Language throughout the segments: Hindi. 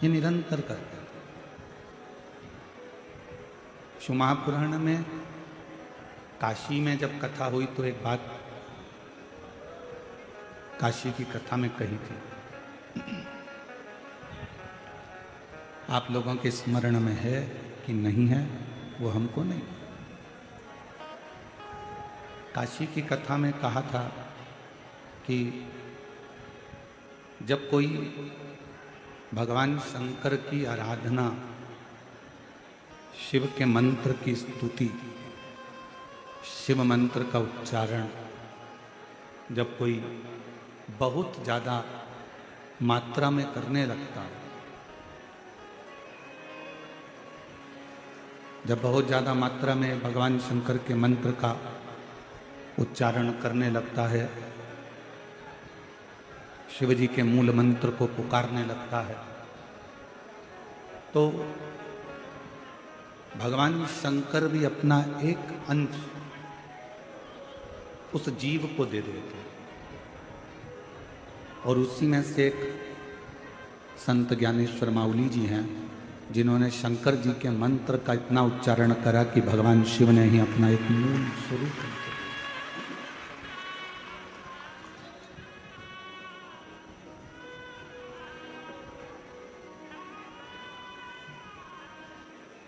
ये निरंतर करते हैं। शिव महापुराण में काशी में जब कथा हुई तो एक बात काशी की कथा में कही थी, आप लोगों के स्मरण में है कि नहीं है वो हमको नहीं। काशी की कथा में कहा था कि जब कोई भगवान शंकर की आराधना, शिव के मंत्र की स्तुति, शिव मंत्र का उच्चारण जब कोई बहुत ज़्यादा मात्रा में करने लगता है, जब बहुत ज़्यादा मात्रा में भगवान शंकर के मंत्र का उच्चारण करने लगता है, शिव जी के मूल मंत्र को पुकारने लगता है, तो भगवान शंकर भी अपना एक अंश उस जीव को दे देते हैं। और उसी में से एक संत ज्ञानेश्वर माउली जी हैं जिन्होंने शंकर जी के मंत्र का इतना उच्चारण करा कि भगवान शिव ने ही अपना एक मूल स्वरूप।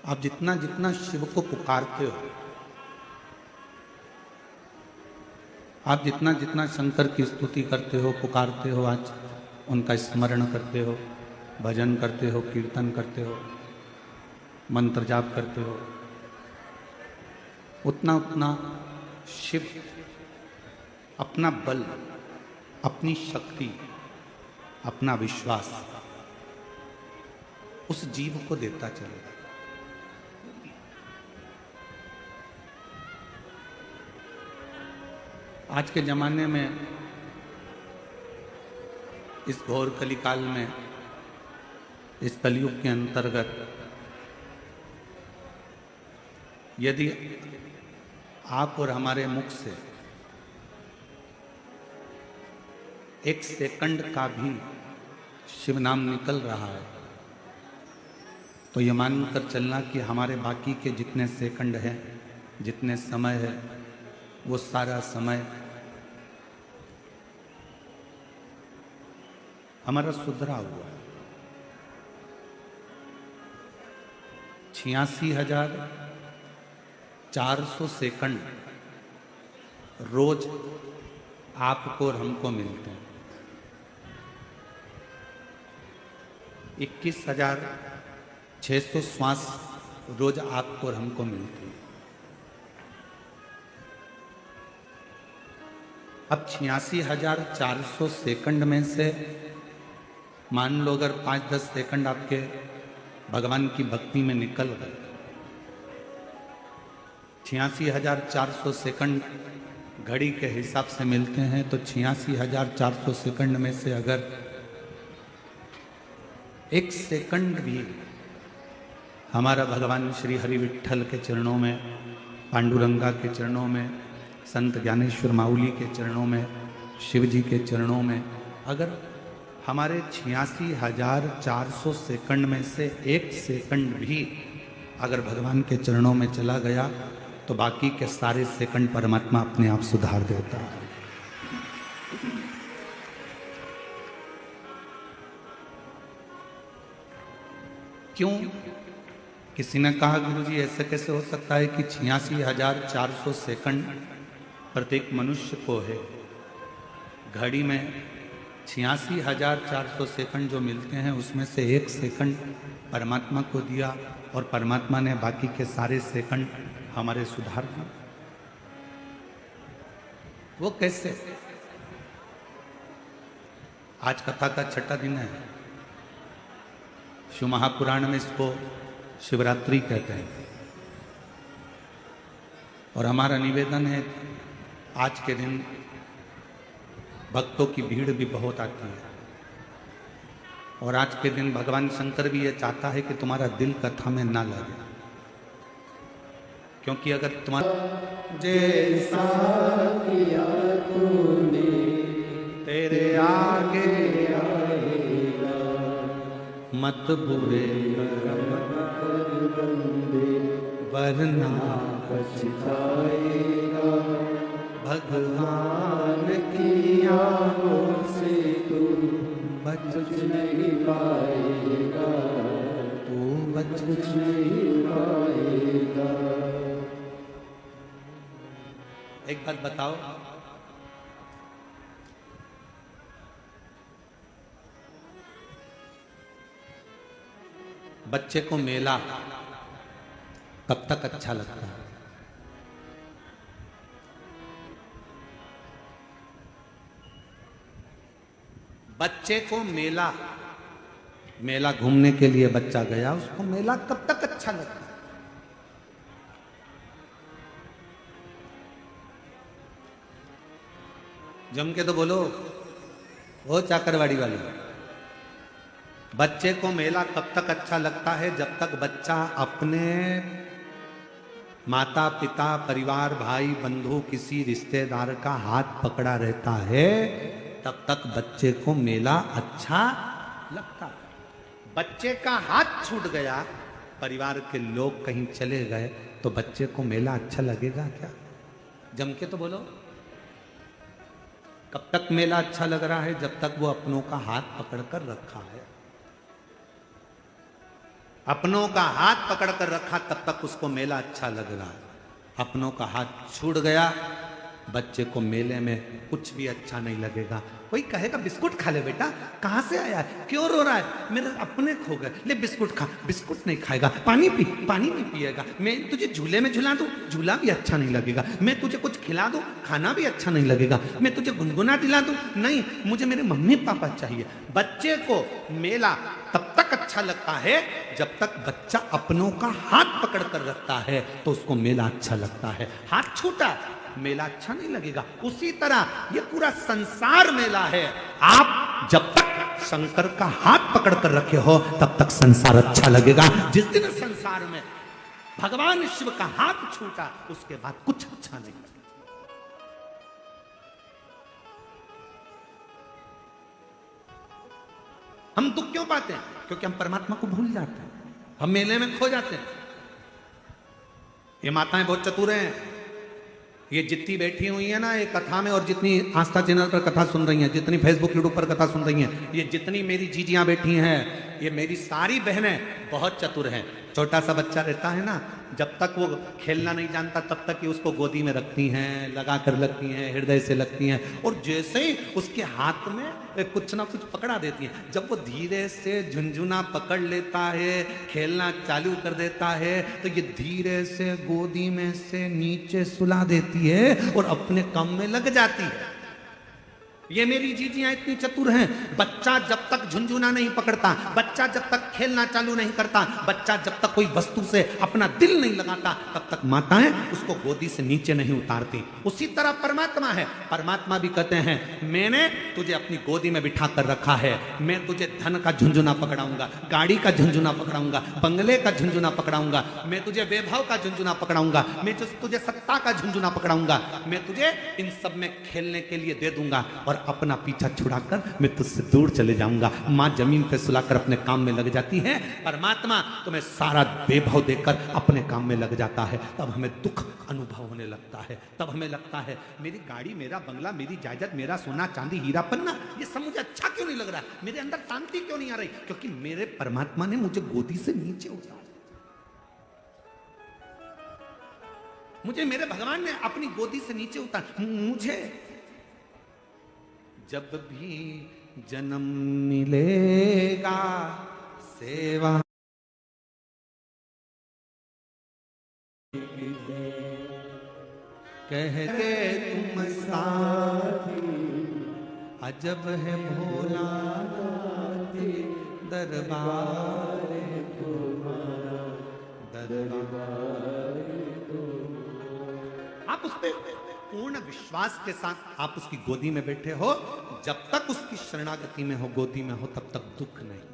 आप जितना जितना शिव को पुकारते हो, आप जितना जितना शंकर की स्तुति करते हो, पुकारते हो, आज उनका स्मरण करते हो, भजन करते हो, कीर्तन करते हो, मंत्र जाप करते हो, उतना उतना शिव अपना बल, अपनी शक्ति, अपना विश्वास उस जीव को देता चलेगा। आज के जमाने में, इस घोर कलिकाल में, इस कलयुग के अंतर्गत यदि आप और हमारे मुख से एक सेकंड का भी शिव नाम निकल रहा है तो ये मानकर चलना कि हमारे बाकी के जितने सेकंड हैं, जितने समय है, वो सारा समय हमारा सुधरा हुआ है। 86,400 सेकंड रोज आपको और हमको मिलते हैं। 21,600 श्वास रोज आपको और हमको मिलते हैं। अब 86,400 सेकंड में से मान लो अगर 5-10 सेकंड आपके भगवान की भक्ति में निकल गए, 86,400 सेकंड घड़ी के हिसाब से मिलते हैं, तो 86,400 सेकंड में से अगर एक सेकंड भी हमारा भगवान श्री हरि विट्ठल के चरणों में, पांडुरंगा के चरणों में, संत ज्ञानेश्वर माउली के चरणों में, शिव जी के चरणों में, अगर हमारे 86,400 सेकंड में से एक सेकंड भी अगर भगवान के चरणों में चला गया तो बाकी के सारे सेकंड परमात्मा अपने आप सुधार देता है। क्यों? किसी ने कहा गुरुजी ऐसे कैसे हो सकता है कि 86,400 सेकंड प्रत्येक मनुष्य को है। घड़ी में 86,400 सेकंड जो मिलते हैं उसमें से एक सेकंड परमात्मा को दिया और परमात्मा ने बाकी के सारे सेकंड हमारे सुधार दिए। वो कैसे? आज कथा का छठा दिन है। शिव महापुराण में इसको शिवरात्रि कहते हैं और हमारा निवेदन है, आज के दिन भक्तों की भीड़ भी बहुत आती है और आज के दिन भगवान शंकर भी ये चाहता है कि तुम्हारा दिल कथा में ना लगे, क्योंकि अगर तुम्हारा जैसा किया तूने तेरे आगे आएगा, मत बुरे वरना पछताएगा। भगवान की आहों से तू बच नहीं पाएगा, तू बच नहीं पाएगा। एक बात बताओ, बच्चे को मेला कब तक अच्छा लगता है? बच्चे को मेला, मेला घूमने के लिए बच्चा गया, उसको मेला कब तक अच्छा लगता है? जम के तो बोलो, वो चाकरवाड़ी वाली। बच्चे को मेला कब तक अच्छा लगता है? जब तक बच्चा अपने माता पिता परिवार भाई बंधु किसी रिश्तेदार का हाथ पकड़ा रहता है, तब तक बच्चे को मेला अच्छा लगता है। बच्चे का हाथ छूट गया, परिवार के लोग कहीं चले गए, तो बच्चे को मेला अच्छा लगेगा क्या? जम के तो बोलो। कब तक मेला अच्छा लग रहा है? जब तक वो अपनों का हाथ पकड़कर रखा है। अपनों का हाथ पकड़कर रखा तब तक उसको मेला अच्छा लग रहा है। अपनों का हाथ छूट गया, बच्चे को मेले में कुछ भी अच्छा नहीं लगेगा। कोई कहेगा बिस्कुट खा ले बेटा, कहां से आया है, क्यों रो रहा है, मेरे अपने खो गए, ले बिस्कुट खा। बिस्कुट नहीं खाएगा। पानी पी, पानी नहीं पिएगा। मैं तुझे झूले में झुला दूं, झूला भी अच्छा नहीं लगेगा। मैं तुझे कुछ खिला दूं, खाना भी अच्छा नहीं लगेगा। मैं तुझे गुनगुना दिला दूं, नहीं, मुझे मेरे मम्मी पापा चाहिए। बच्चे को मेला तब तक अच्छा लगता है जब तक बच्चा अपनों का हाथ पकड़ कर रखता है, तो उसको मेला अच्छा लगता है। हाथ छूटा, मेला अच्छा नहीं लगेगा। उसी तरह ये पूरा संसार मेला है। आप जब तक शंकर का हाथ पकड़ कर रखे हो, तब तक संसार अच्छा लगेगा। जिस दिन संसार में भगवान शिव का हाथ छूटा, उसके बाद कुछ अच्छा नहीं लगेगा। हम दुख क्यों पाते हैं? क्योंकि हम परमात्मा को भूल जाते हैं, हम मेले में खो जाते हैं। ये माताएं बहुत चतुर हैं। ये जितनी बैठी हुई है ना ये कथा में, और जितनी आस्था चैनल पर कथा सुन रही हैं, जितनी फेसबुक यूट्यूब पर कथा सुन रही हैं, ये जितनी मेरी जीजियां बैठी हैं, ये मेरी सारी बहनें बहुत चतुर हैं। छोटा सा बच्चा रहता है ना, जब तक वो खेलना नहीं जानता तब तक ये उसको गोदी में रखती हैं, लगा कर लगती हैं, हृदय से लगती हैं, और जैसे ही उसके हाथ में कुछ ना कुछ पकड़ा देती हैं, जब वो धीरे से झुनझुना पकड़ लेता है, खेलना चालू कर देता है, तो ये धीरे से गोदी में से नीचे सुला देती है और अपने काम में लग जाती है। ये मेरी जीजियां इतनी चतुर हैं। बच्चा जब तक झुनझुना नहीं पकड़ता, बच्चा जब तक खेलना चालू नहीं करता, बच्चा जब तक कोई वस्तु से अपना दिल नहीं लगाता, तब तक माताएं उसको गोदी से नीचे नहीं उतारती। उसी तरह परमात्मा है। परमात्मा भी कहते हैं, मैंने तुझे अपनी गोदी में बिठा कर रखा है, मैं तुझे धन का झुनझुना पकड़ाऊंगा, गाड़ी का झुनझुना पकड़ाऊंगा, बंगले का झुनझुना पकड़ाऊंगा, मैं तुझे वैभव का झुनझुना पकड़ाऊंगा, मैं तुझे सत्ता का झुनझुना पकड़ाऊंगा, मैं तुझे इन सब में खेलने के लिए दे दूंगा, और अपना पीछा छुड़ाकर मैं तुझसे दूर चले जाऊंगा। मां जमीन पे सुलाकर अपने काम में लग जाती है, परमात्मा तुम्हें सारा वैभव देकर अपने काम में लग जाता है। तब हमें दुख अनुभव होने लगता है, तब हमें लगता है मेरी गाड़ी, मेरा बंगला, मेरी जायदाद, मेरा सोना चांदी हीरा पन्ना, ये सब मुझे अच्छा क्यों नहीं लग रहा, मेरे अंदर शांति क्यों नहीं आ रही? क्योंकि मेरे परमात्मा ने मुझे गोदी से नीचे उतारा, मुझे मेरे भगवान ने अपनी गोदी से नीचे उतारा। मुझे जब भी जन्म मिलेगा सेवा कह के तुम साथी, अजब है भोला दरबार तुम्हारा, दरबार। आप उस पे पूर्ण विश्वास के साथ आप उसकी गोदी में बैठे हो, जब तक उसकी शरणागति में हो, गोदी में हो, तब तक दुख नहीं है।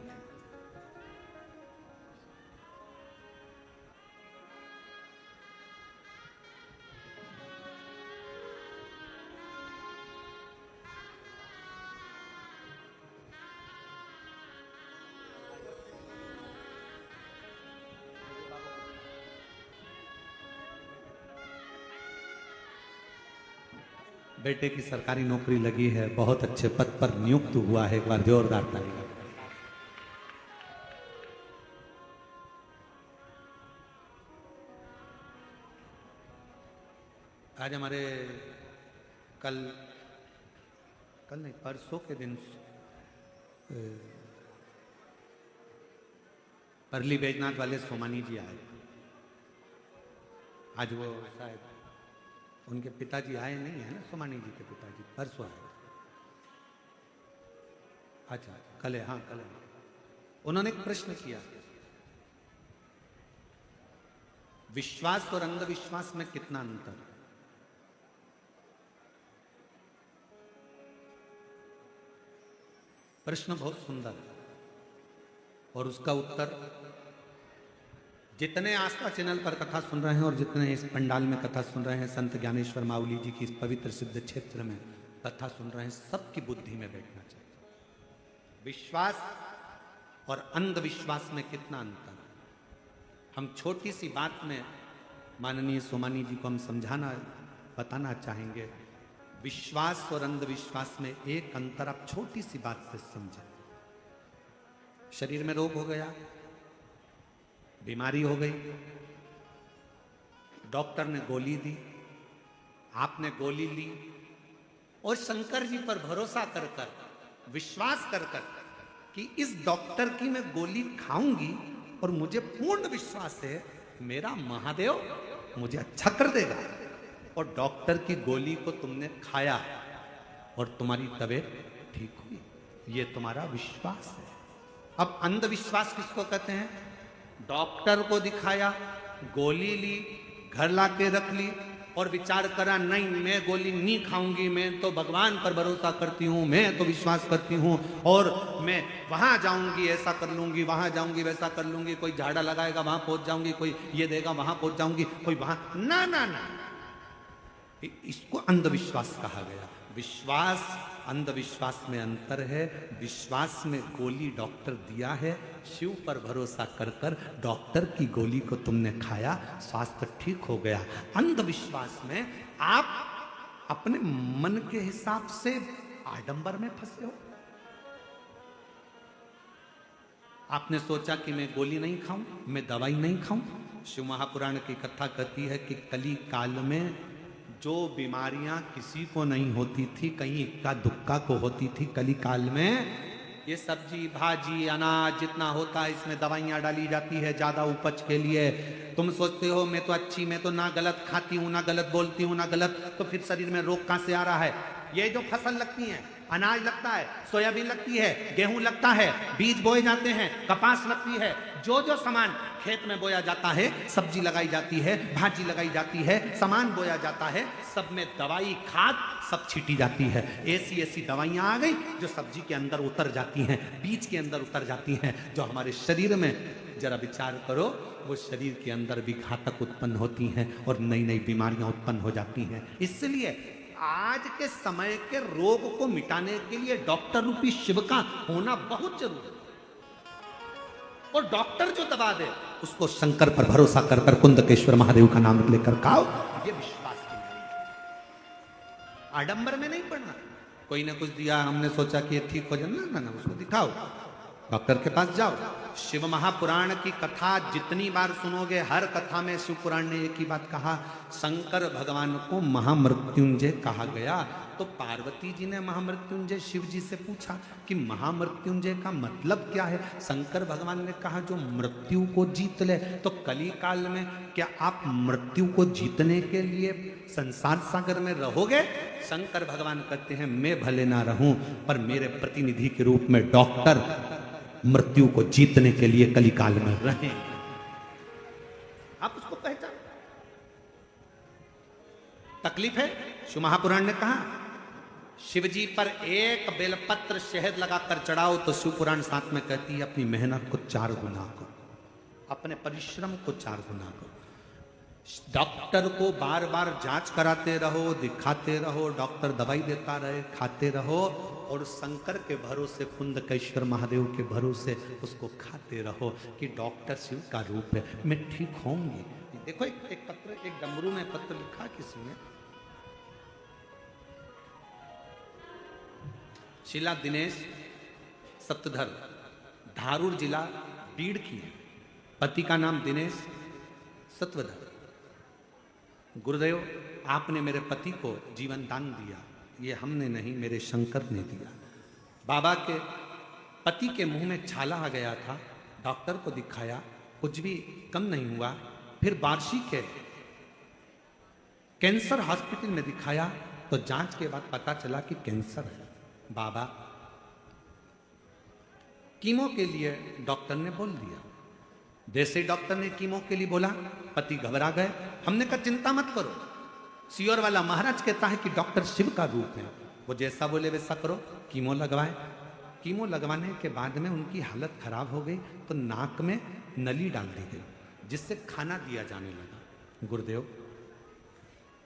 बेटे की सरकारी नौकरी लगी है, बहुत अच्छे पद पर नियुक्त हुआ है। एक बार जोरदार ताली। आज हमारे कल नहीं, परसों के दिन परली बैजनाथ वाले सोमानी जी आए। आज वो शायद उनके पिताजी आए नहीं है ना, सोमानी जी के पिताजी परसों आए। अच्छा कल है, हाँ कल है। उन्होंने एक प्रश्न किया, विश्वास और अंधविश्वास में कितना अंतर है? प्रश्न बहुत सुंदर है और उसका उत्तर जितने आस्था चैनल पर कथा सुन रहे हैं और जितने इस पंडाल में कथा सुन रहे हैं, संत ज्ञानेश्वर माउली जी की इस पवित्र सिद्ध क्षेत्र में कथा सुन रहे हैं, सबकी बुद्धि में बैठना चाहिए, विश्वास और अंधविश्वास में कितना अंतर है। हम छोटी सी बात में माननीय सोमानी जी को हम बताना चाहेंगे, विश्वास और अंधविश्वास में एक अंतर आप छोटी सी बात से समझें। शरीर में रोग हो गया, बीमारी हो गई, डॉक्टर ने गोली दी, आपने गोली ली और शंकर जी पर भरोसा कर कर, विश्वास कर कर कि इस डॉक्टर की मैं गोली खाऊंगी और मुझे पूर्ण विश्वास है मेरा महादेव मुझे अच्छा कर देगा, और डॉक्टर की गोली को तुमने खाया और तुम्हारी तबीयत ठीक हुई, ये तुम्हारा विश्वास है। अब अंधविश्वास किसको कहते हैं? डॉक्टर को दिखाया, गोली ली, घर लाके रख ली और विचार करा नहीं मैं गोली नहीं खाऊंगी, मैं तो भगवान पर भरोसा करती हूँ, मैं तो विश्वास करती हूँ और मैं वहां जाऊंगी ऐसा कर लूंगी, वहां जाऊंगी वैसा कर लूंगी, कोई झाड़ा लगाएगा वहां पहुंच जाऊंगी, कोई ये देगा वहां पहुंच जाऊंगी, कोई वहां ना ना ना, इसको अंधविश्वास कहा गया। विश्वास अंधविश्वास में अंतर है। विश्वास में गोली डॉक्टर दिया है, शिव पर भरोसा कर कर डॉक्टर की गोली को तुमने खाया, स्वास्थ्य ठीक हो गया। अंधविश्वास में आप अपने मन के हिसाब से आडंबर में फंसे हो। आपने सोचा कि मैं गोली नहीं खाऊं, मैं दवाई नहीं खाऊं। शिव महापुराण की कथा कहती है कि कली काल में जो बीमारियां किसी को नहीं होती थी, कहीं इक्का दुक्का को होती थी, कली काल में ये सब्जी भाजी अनाज जितना होता है इसमें दवाइयां डाली जाती है ज्यादा उपज के लिए। तुम सोचते हो मैं तो अच्छी, मैं तो ना गलत खाती हूँ, ना गलत बोलती हूँ, ना गलत, तो फिर शरीर में रोग कहां से आ रहा है? ये जो फसल लगती है, अनाज लगता है, सोयाबीन लगती है, गेहूं लगता है, बीज बोए जाते हैं, कपास लगती है, जो जो सामान खेत में बोया जाता है, सब्जी लगाई जाती है, भाजी लगाई जाती है, सामान बोया जाता है, सब में दवाई खाद सब छीटी जाती है। ऐसी ऐसी दवाइयां आ गई जो सब्जी के अंदर उतर जाती हैं, बीज के अंदर उतर जाती हैं, जो हमारे शरीर में जरा विचार करो वो शरीर के अंदर भी घातक उत्पन्न होती हैं और नई नई बीमारियां उत्पन्न हो जाती हैं। इसलिए आज के समय के रोग को मिटाने के लिए डॉक्टर रूपी शिव का होना बहुत जरूरी है। और डॉक्टर जो दवा दे उसको शंकर पर भरोसा कर कर कुंदकेश्वर महादेव का नाम लेकर खाओ, ये विश्वास की नहीं। आडंबर में नहीं पड़ना, कोई ने कुछ दिया हमने सोचा कि ये ठीक हो जाए, ना ना, उसको दिखाओ, डॉक्टर के पास जाओ। शिव महापुराण की कथा जितनी बार सुनोगे, हर कथा में शिव पुराण ने एक ही बात कहा, शंकर भगवान को महामृत्युंजय कहा गया। तो पार्वती जी ने महामृत्युंजय शिव जी से पूछा कि महामृत्युंजय का मतलब क्या है? शंकर भगवान ने कहा जो मृत्यु को जीत ले। तो कली काल में क्या आप मृत्यु को जीतने के लिए संसार सागर में रहोगे? शंकर भगवान कहते हैं मैं भले ना रहूं पर मेरे प्रतिनिधि के रूप में डॉक्टर मृत्यु को जीतने के लिए कली काल में रहें। आप उसको पहचान। तकलीफ है, शिव महापुराण ने कहा शिव जी पर एक बेलपत्र शहद लगाकर चढ़ाओ तो शिव पुराण साथ में कहती है अपनी मेहनत को 4 गुना करो, अपने परिश्रम को 4 गुना करो। डॉक्टर को बार बार जांच कराते रहो, दिखाते रहो, डॉक्टर दवाई देता रहे, खाते रहो, और शंकर के भरोसे कुंदकेश्वर महादेव के भरोसे उसको खाते रहो कि डॉक्टर शिव का रूप है, मैं ठीक होंगी। देखो एक पत्र, एक डमरू में पत्र लिखा किसी ने, शीला दिनेश सप्तधर, धारूर जिला बीड़ की है। पति का नाम दिनेश सत्वधर। गुरुदेव, आपने मेरे पति को जीवन दान दिया, ये हमने नहीं, मेरे शंकर ने दिया। बाबा के पति के मुंह में छाला आ गया था, डॉक्टर को दिखाया, कुछ भी कम नहीं हुआ। फिर बार्शी के कैंसर हॉस्पिटल में दिखाया तो जांच के बाद पता चला कि कैंसर है। बाबा, कीमो के लिए डॉक्टर ने बोल दिया। जैसे डॉक्टर ने कीमो के लिए बोला, पति घबरा गए। हमने कहा चिंता मत करो, सियोर वाला महाराज कहता है कि डॉक्टर शिव का रूप है, वो जैसा बोले वैसा करो, कीमो लगवाए। कीमो लगवाने के बाद में उनकी हालत खराब हो गई तो नाक में नली डाल दी गई, जिससे खाना दिया जाने लगा। गुरुदेव,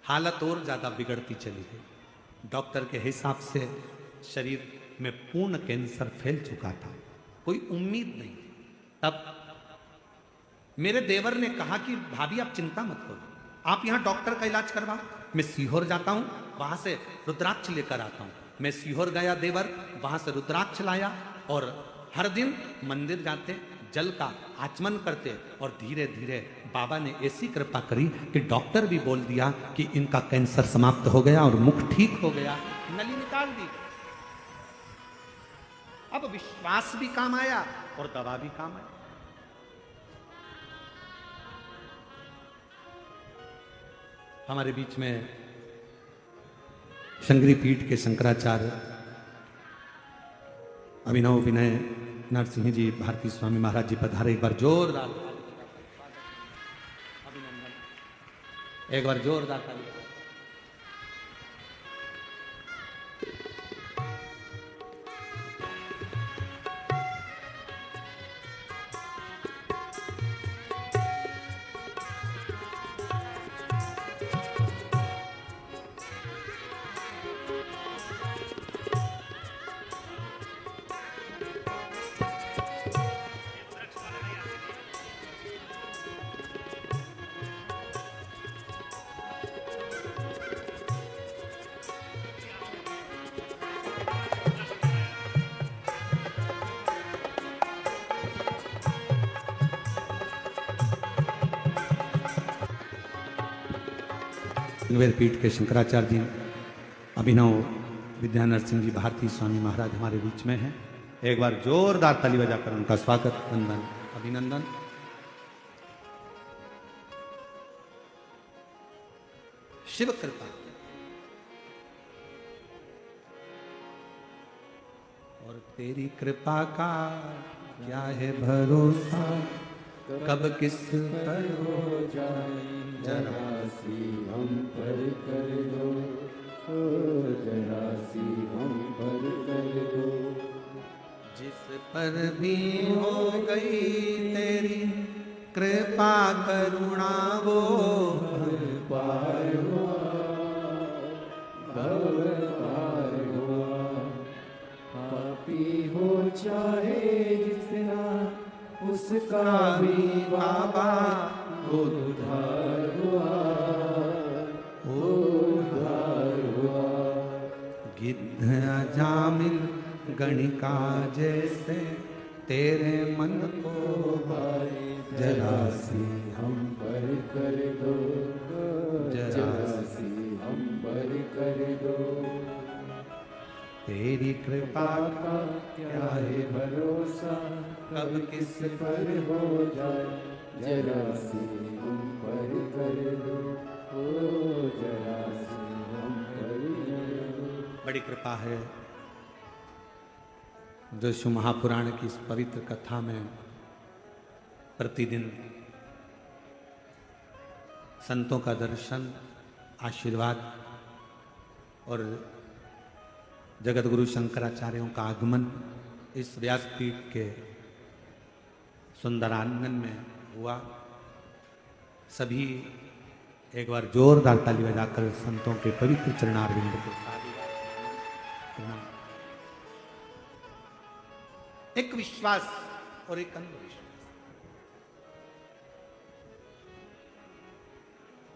हालत और ज्यादा बिगड़ती चली गई। डॉक्टर के हिसाब से शरीर में पूर्ण कैंसर फैल चुका था, कोई उम्मीद नहीं। तब मेरे देवर ने कहा कि भाभी आप चिंता मत करो, आप यहां डॉक्टर का इलाज करवाओ, मैं सीहोर जाता हूं, वहां से रुद्राक्ष लेकर आता हूं। मैं सीहोर गया, देवर वहां से रुद्राक्ष लाया और हर दिन मंदिर जाते, जल का आचमन करते और धीरे धीरे बाबा ने ऐसी कृपा करी कि डॉक्टर भी बोल दिया कि इनका कैंसर समाप्त हो गया और मुख ठीक हो गया, नली निकाल दी। अब विश्वास भी काम आया और दवा भी काम आया। हमारे बीच में शंकरी पीठ के शंकराचार्य अभिनव विनय नरसिंह जी भारती स्वामी महाराज जी पधारे। एक बार जोरदार अभिनंदन, एक बार जोरदार ताली। निवेद पीठ के शंकराचार्य जी अभिनव विद्या नरसिंह जी भारती स्वामी महाराज हमारे बीच में हैं। एक बार जोरदार ताली बजाकर उनका स्वागत, वंदन, अभिनंदन। शिव कृपा और तेरी कृपा का क्या है भरोसा, कब किस पर हो जाए जरा सी हम पर कर दो, जरा सी हम पर कर दो। जिस पर भी हो गई तेरी कृपा करुणा वो पार हुआ, भव पार हुआ। पापी हो चाहे जितना उसका भी बाबा उद्धार हुआ, उद्धार हुआ। गिद्ध अजामिल गणिका जैसे तेरे मन को भाई जरा सी हम पर कर दो, जरा सी हम पर कर दो। तेरी कृपा का क्या है भरोसा, कब किस पर हो जाए जरा सी हम पर कर दो, जरा सी हम पर कर दो। बड़ी कृपा है जो शिव महापुराण की इस पवित्र कथा में प्रतिदिन संतों का दर्शन, आशीर्वाद और जगत गुरु शंकराचार्यों का आगमन इस व्यासपीठ के सुंदरांगन में हुआ। सभी एक बार जोरदार ताली बजाकर संतों के पवित्र चरणारविंद को प्रणाम। एक विश्वास और एक अंधविश्वास।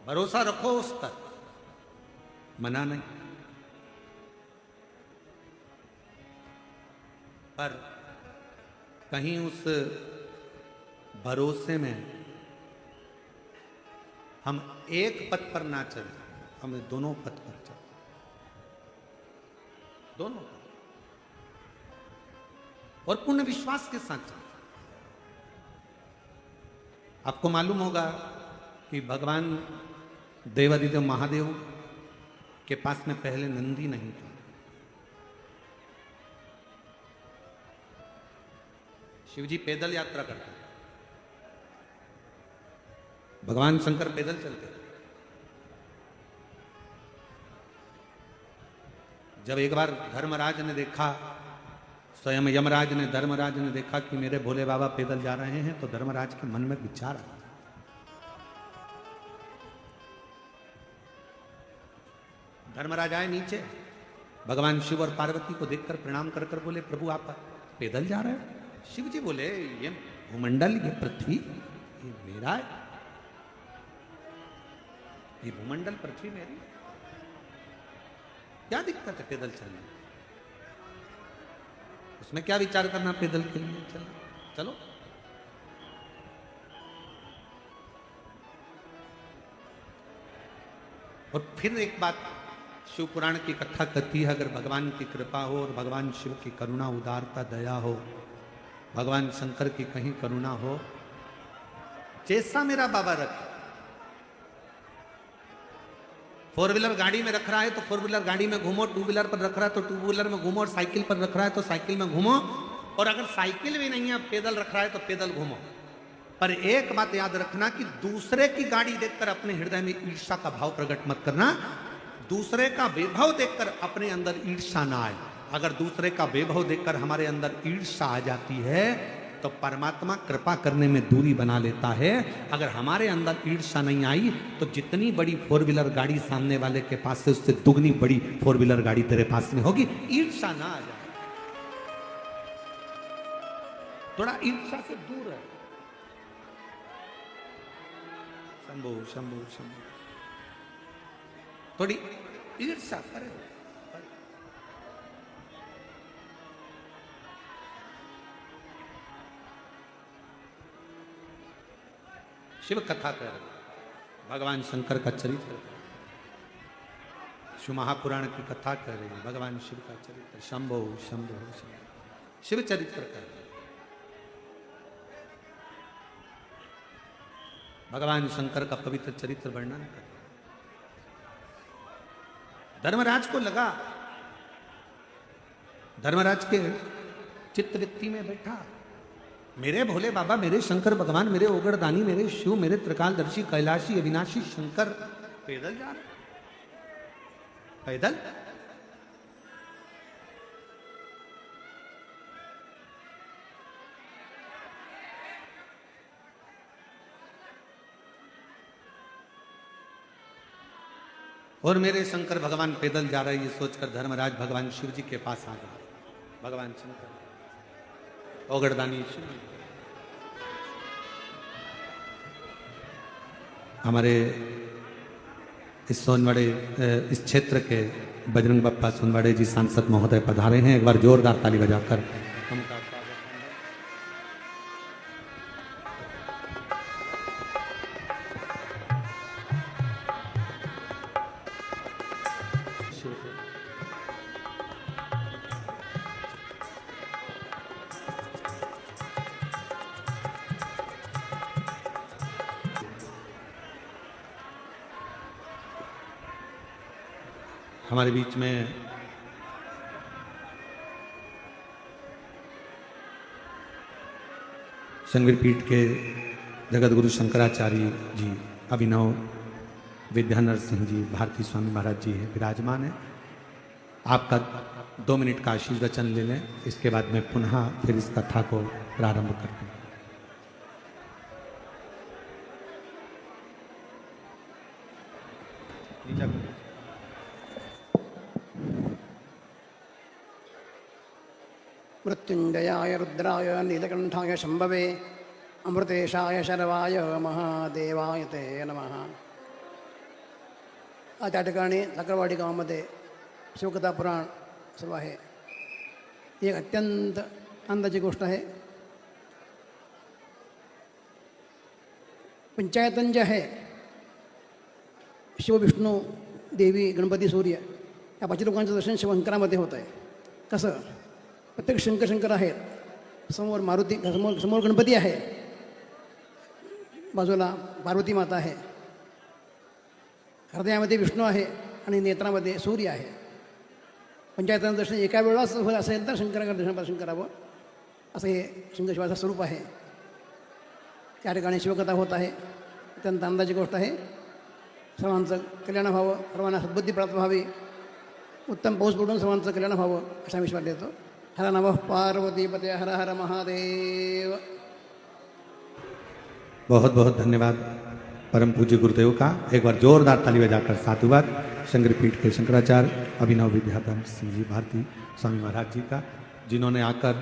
भरोसा रखो उस पर, मना नहीं। पर कहीं उस भरोसे में हम एक पथ पर ना चले, हमें दोनों पथ पर चले, दोनों पथ, और पूर्ण विश्वास के साथ चले। आपको मालूम होगा कि भगवान देवादिदेव महादेव के पास में पहले नंदी नहीं था। शिवजी पैदल यात्रा करते थे, भगवान शंकर पैदल चलते थे। जब एक बार धर्मराज ने देखा, स्वयं यमराज ने धर्मराज ने देखा कि मेरे भोले बाबा पैदल जा रहे हैं, तो धर्मराज के मन में विचार आया, धर्मराज आए नीचे, भगवान शिव और पार्वती को देखकर प्रणाम कर कर बोले, प्रभु आप पैदल जा रहे हो? शिव जी बोले, ये भूमंडल, ये पृथ्वी, ये मेरा है, ये भूमंडल पृथ्वी मेरी, क्या दिक्कत है पैदल चलने, उसमें क्या विचार करना पैदल के लिए, चलो चलो। और फिर एक बात शिव पुराण की कथा कहती है, अगर भगवान की कृपा हो और भगवान शिव की करुणा, उदारता, दया हो, भगवान शंकर की कहीं करुणा हो, जैसा मेरा बाबा रखे, 4 व्हीलर गाड़ी में रख रहा है तो 4 व्हीलर गाड़ी में घूमो, 2 व्हीलर पर रख रहा है तो 2 व्हीलर में घूमो, और साइकिल पर रख रहा है तो साइकिल में घूमो, और अगर साइकिल भी नहीं है, पैदल रख रहा है तो पैदल घूमो। पर एक बात याद रखना कि दूसरे की गाड़ी देखकर अपने हृदय में ईर्ष्या का भाव प्रकट मत करना, दूसरे का वैभव देखकर अपने अंदर ईर्ष्या ना आए। अगर दूसरे का वैभव देखकर हमारे अंदर ईर्ष्या आ जाती है तो परमात्मा कृपा करने में दूरी बना लेता है। अगर हमारे अंदर ईर्ष्या नहीं आई तो जितनी बड़ी 4 व्हीलर गाड़ी सामने वाले के पास से, उससे दुगनी बड़ी 4 व्हीलर गाड़ी तेरे पास में होगी। ईर्ष्या ना आ जाए, थोड़ा ईर्ष्या से दूर है। शंभो शंभो शंभो, थोड़ी ईर्ष्या करे। शिव कथा कर भगवान शंकर का चरित्र, शिव महापुराण की कथा कर रहे हैं, भगवान शिव का चरित्र, शंभो शंभो शंभो, शिव चरित्र कर रहे, भगवान शंकर का पवित्र चरित्र वर्णन कर। धर्मराज को लगा, धर्मराज के चित्तवृत्ति में बैठा, मेरे भोले बाबा, मेरे शंकर भगवान, मेरे ओगड़दानी, मेरे शिव, मेरे त्रिकालदर्शी, कैलाशी, अविनाशी शंकर पैदल जा रहे, पैदल। और मेरे शंकर भगवान पैदल जा रहे, ये सोचकर धर्मराज भगवान शिव जी के पास आ गया। भगवान शंकर ओगड़दानी शिव, हमारे इस सोनवाड़े, इस क्षेत्र के बजरंग बप्पा सोनवाड़े जी सांसद महोदय पधारे हैं। एक बार जोरदार ताली बजाकर उनका हमारे बीच में संगीर पीठ के जगत गुरु शंकराचार्य जी, अभिनव विद्यानर सिंह जी, भारती स्वामी महाराज जी है, विराजमान है। आपका 2 मिनट का आशीष वचन ले लें, इसके बाद मैं पुनः फिर इस कथा को प्रारंभ करता हूँ। मृत्युंजयाय रुद्राय नीलकंठाय शंभवे अमृतेशाय शर्वाय महादेवाय ते नमः। आज त्या ठिकाणी लकरवाडी गावामध्ये शिवकथा पुराण सुरू आहे। एक अत्यंत आनंदाची गोष्ट आहे. पंचायतन जे आहे शिव विष्णू देवी गणपती सूर्य या पाच लोकांचं दर्शन शंकरामध्ये होत आहे. कसं प्रत्येक शंकर आहेत. समोर मारुती, समोर गणपती आहे, बाजूला पार्वती माता आहे, हृदयामध्ये विष्णू आहे आणि नेत्रामध्ये सूर्य आहे. पंचायतन दर्शन एका वेळाच होत असेल तर दर्शन करावं असं हे शिवचं स्वरूप आहे. त्या ठिकाणी शिवकथा होत आहे. अत्यंत आनंदाची गोष्ट आहे. सर्वांचं कल्याण व्हावं, सर्वांना सद्बुद्धी प्राप्त व्हावी, उत्तम पाऊस पडून सर्वांचं कल्याण व्हावं असा विश्वास देतो. हर नमः पार्वतीपते, हर हर महादेव. बहुत बहुत धन्यवाद परम पूज्य गुरुदेव का. एक बार जोरदार ताली बजाकर साधुवाद शंकरपीठ के शंकराचार्य अभिनव विद्याधर सिंह जी भारती स्वामी महाराज जी का, जिन्होंने आकर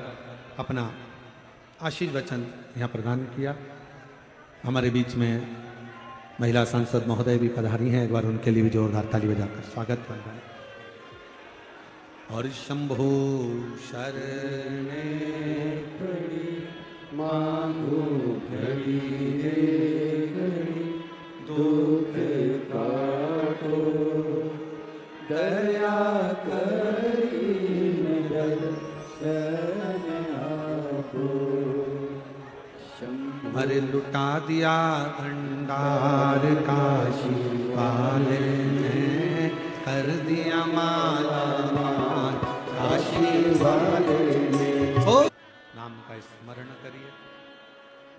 अपना आशीष वचन यहाँ प्रदान किया. हमारे बीच में महिला सांसद महोदय भी पधारी हैं. एक बार उनके लिए भी जोरदार ताली बजाकर स्वागत कर रहे हैं. और शंभो शरणे मांगो घड़ी दे घड़ी, दुख काटो दया करी दर्शन आपो. अरे लुटा दिया भंडार काशी वाले ने, कर दिया माला काशी वाले ने. ओ नाम का स्मरण करिए,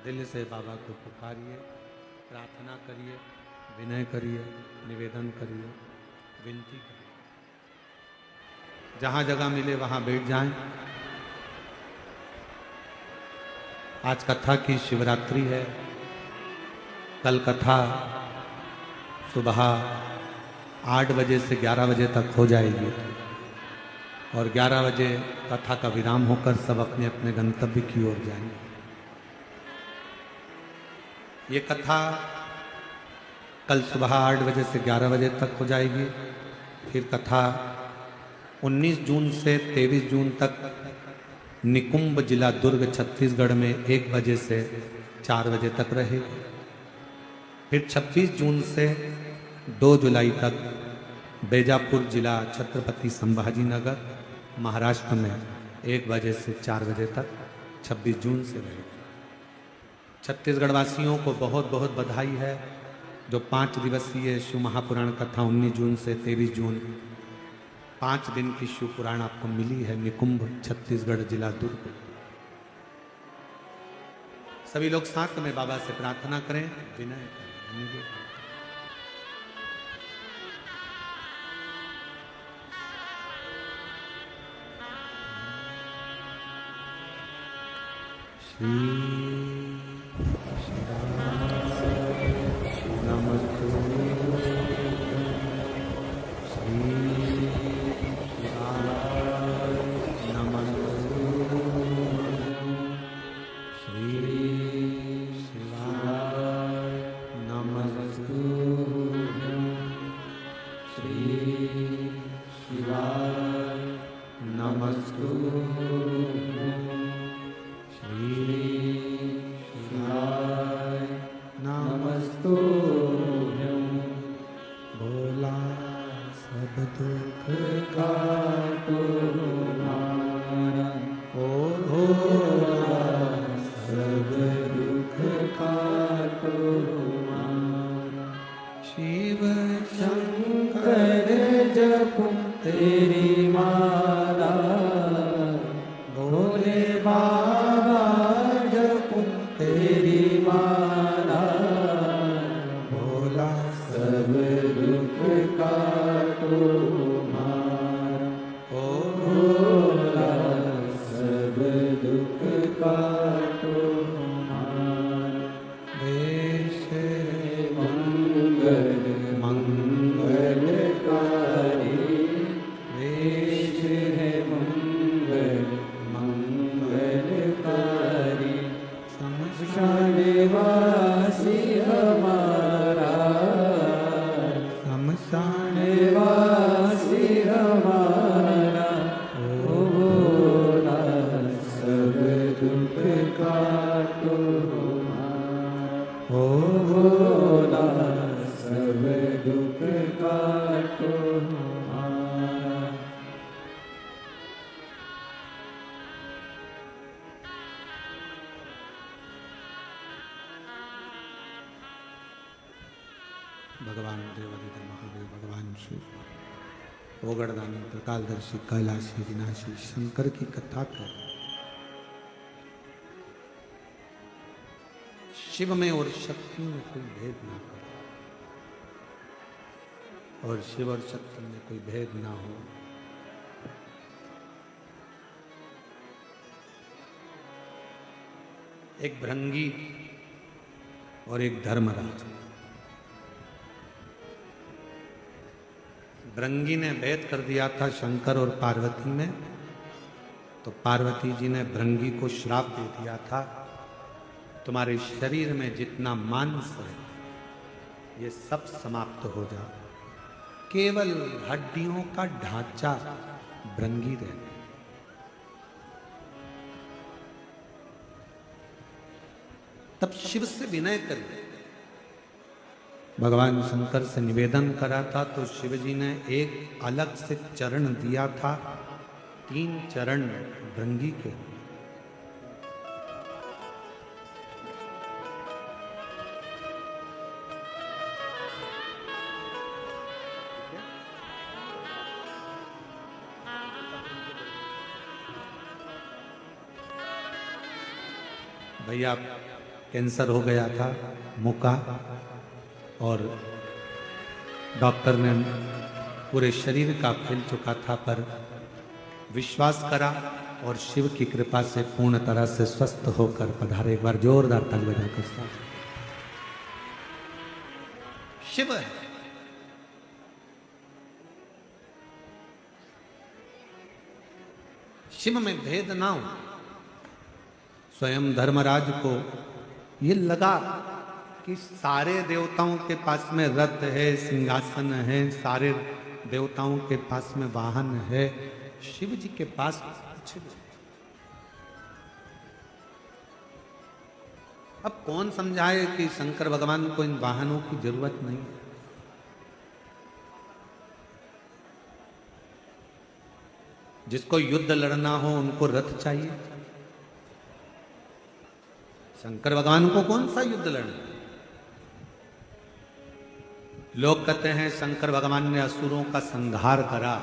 दिल से बाबा को पुकारिए, प्रार्थना करिए, विनय करिए, निवेदन करिए, विनती करिए. जहाँ जगह मिले वहाँ बैठ जाएं. आज कथा की शिवरात्रि है. कल कथा सुबह 8 बजे से 11 बजे तक हो जाएगी और 11 बजे कथा का विराम होकर सब अपने अपने गंतव्य की ओर जाएंगे. ये कथा कल सुबह 8 बजे से 11 बजे तक हो जाएगी. फिर कथा 19 जून से 23 जून तक निकुंभ जिला दुर्ग छत्तीसगढ़ में 1 बजे से 4 बजे तक रहेगी. फिर 26 जून से 2 जुलाई तक बेजापुर जिला छत्रपति संभाजी नगर महाराष्ट्र में 1 बजे से 4 बजे तक 26 जून से रहेगी. छत्तीसगढ़ वासियों को बहुत बहुत बधाई है. जो 5 दिवसीय शिव महापुराण कथा 19 जून से 23 जून 5 दिन की शिव पुराण आपको मिली है निकुंभ छत्तीसगढ़ जिला दुर्ग. सभी लोग साथ में बाबा से प्रार्थना करें, विनय करें. सब भोला सब दुख काटो हमारा। भगवान देवादिदेव महादेव भगवान शिव ओगड़दानी प्रकालदर्शी कैलाशी विनाशी शंकर की कथा कर। शिव में और शक्ति में कोई भेद ना करो, और शिव और शक्ति में कोई भेद ना हो। एक भृंगी और एक धर्मराज। भृंगी ने भेद कर दिया था शंकर और पार्वती में, तो पार्वती जी ने भृंगी को श्राप दे दिया था, तुम्हारे शरीर में जितना मांस है ये सब समाप्त हो जाए, केवल हड्डियों का ढांचा भृंगी रहे। तब शिव से विनय कर भगवान शंकर से निवेदन करा था, तो शिव जी ने एक अलग से चरण दिया था, 3 चरण भृंगी के। भैया कैंसर हो गया था मुंह का, और डॉक्टर ने पूरे शरीर का फैल चुका था, पर विश्वास करा और शिव की कृपा से पूर्ण तरह से स्वस्थ होकर पधारे। एक बार जोरदार ताली बजाकर शिव है। शिव में भेद ना हो। स्वयं धर्मराज को ये लगा कि सारे देवताओं के पास में रथ है, सिंहासन है, सारे देवताओं के पास में वाहन है, शिव जी के पास कुछ नहीं। अब कौन समझाए कि शंकर भगवान को इन वाहनों की जरूरत नहीं। जिसको युद्ध लड़ना हो उनको रथ चाहिए। शंकर भगवान को कौन सा युद्ध लड़ना। लोग कहते हैं शंकर भगवान ने असुरों का संहार करा।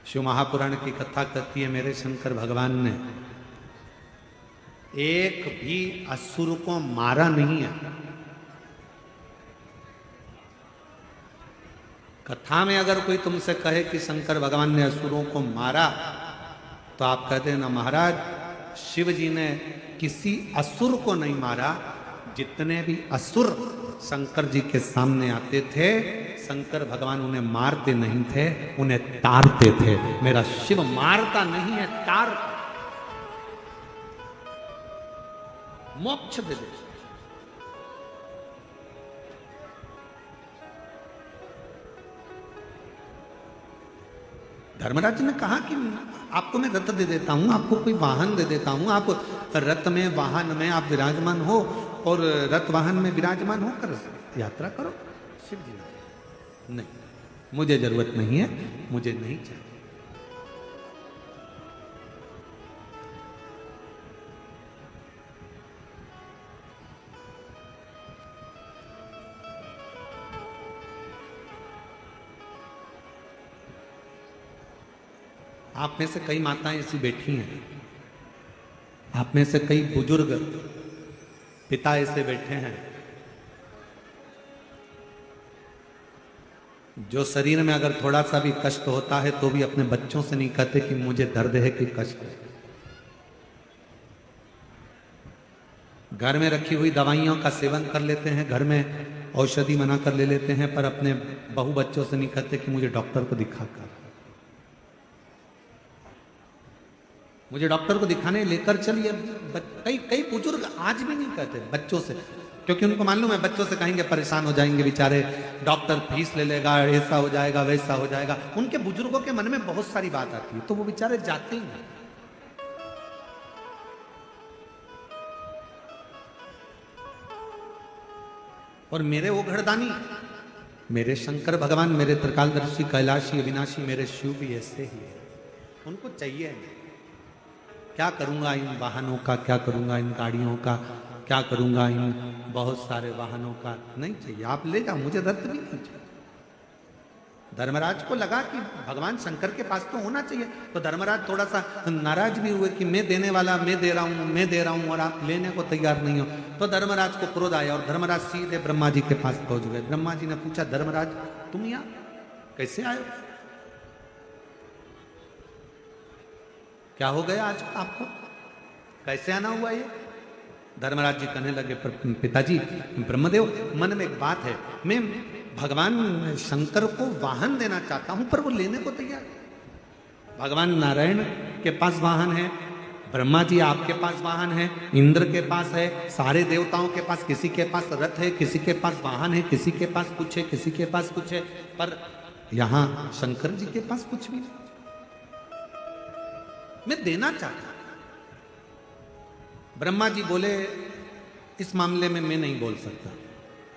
शिव महापुराण की कथा कहती है मेरे शंकर भगवान ने एक भी असुर को मारा नहीं है। कथा में अगर कोई तुमसे कहे कि शंकर भगवान ने असुरों को मारा, तो आप कहते हैं ना महाराज, शिव जी ने किसी असुर को नहीं मारा। जितने भी असुर शंकर जी के सामने आते थे, शंकर भगवान उन्हें मारते नहीं थे, उन्हें तारते थे। मेरा शिव मारता नहीं है, तारता। मोक्ष दे दे। धर्मराज ने कहा कि आपको मैं रथ दे देता हूं, आपको कोई वाहन दे देता हूं, आप रथ में वाहन में आप विराजमान हो और रथ वाहन में विराजमान होकर यात्रा करो। शिव जी नहीं, मुझे जरूरत नहीं है, मुझे नहीं चाहिए। आप में से कई माताएं ऐसी बैठी हैं, आप में से कई बुजुर्ग पिता ऐसे बैठे हैं जो शरीर में अगर थोड़ा सा भी कष्ट होता है तो भी अपने बच्चों से नहीं कहते कि मुझे दर्द है कि कष्ट है। घर में रखी हुई दवाइयों का सेवन कर लेते हैं, घर में औषधि बना कर ले लेते हैं, पर अपने बहू बच्चों से नहीं कहते कि मुझे डॉक्टर को दिखाकर, मुझे डॉक्टर को दिखाने लेकर चलिए। कई बुजुर्ग आज भी नहीं कहते बच्चों से, क्योंकि उनको मालूम है बच्चों से कहेंगे परेशान हो जाएंगे बेचारे, डॉक्टर फीस ले लेगा, ऐसा हो जाएगा वैसा हो जाएगा। उनके बुजुर्गों के मन में बहुत सारी बात आती है, तो वो बेचारे जाते ही नहीं। और मेरे वो घड़दानी, मेरे शंकर भगवान, मेरे त्रिकालदर्शी कैलाशी अविनाशी, मेरे शिव भी ऐसे ही है। उनको चाहिए क्या करूंगा इन वाहनों का, क्या करूंगा इन गाड़ियों का, क्या करूंगा इन बहुत सारे वाहनों का, नहीं चाहिए। आप ले जाओ, मुझे दर्द भी नहीं चाहिए। धर्मराज को लगा कि भगवान शंकर के पास तो होना चाहिए, तो धर्मराज थोड़ा सा नाराज भी हुए कि मैं देने वाला, मैं दे रहा हूं और आप लेने को तैयार नहीं हो। तो धर्मराज को क्रोध आया और धर्मराज सीधे ब्रह्मा जी के पास पहुंच गए। ब्रह्मा जी ने पूछा, धर्मराज तुम यहाँ कैसे आए हो, क्या हो गया आज आपको, कैसे आना हुआ ये? धर्मराज जी कहने लगे, पिताजी ब्रह्मदेव, मन में एक बात है, मैं भगवान शंकर को वाहन देना चाहता हूं पर वो लेने को तैयार। भगवान नारायण के पास वाहन है, ब्रह्मा जी आपके पास वाहन है, इंद्र के पास है, सारे देवताओं के पास, किसी के पास रथ है, किसी के पास वाहन है, किसी के पास कुछ है, किसी के पास कुछ है, पर यहां शंकर जी के पास कुछ भी नहीं। मैं देना चाहता। ब्रह्मा जी बोले, इस मामले में मैं नहीं बोल सकता।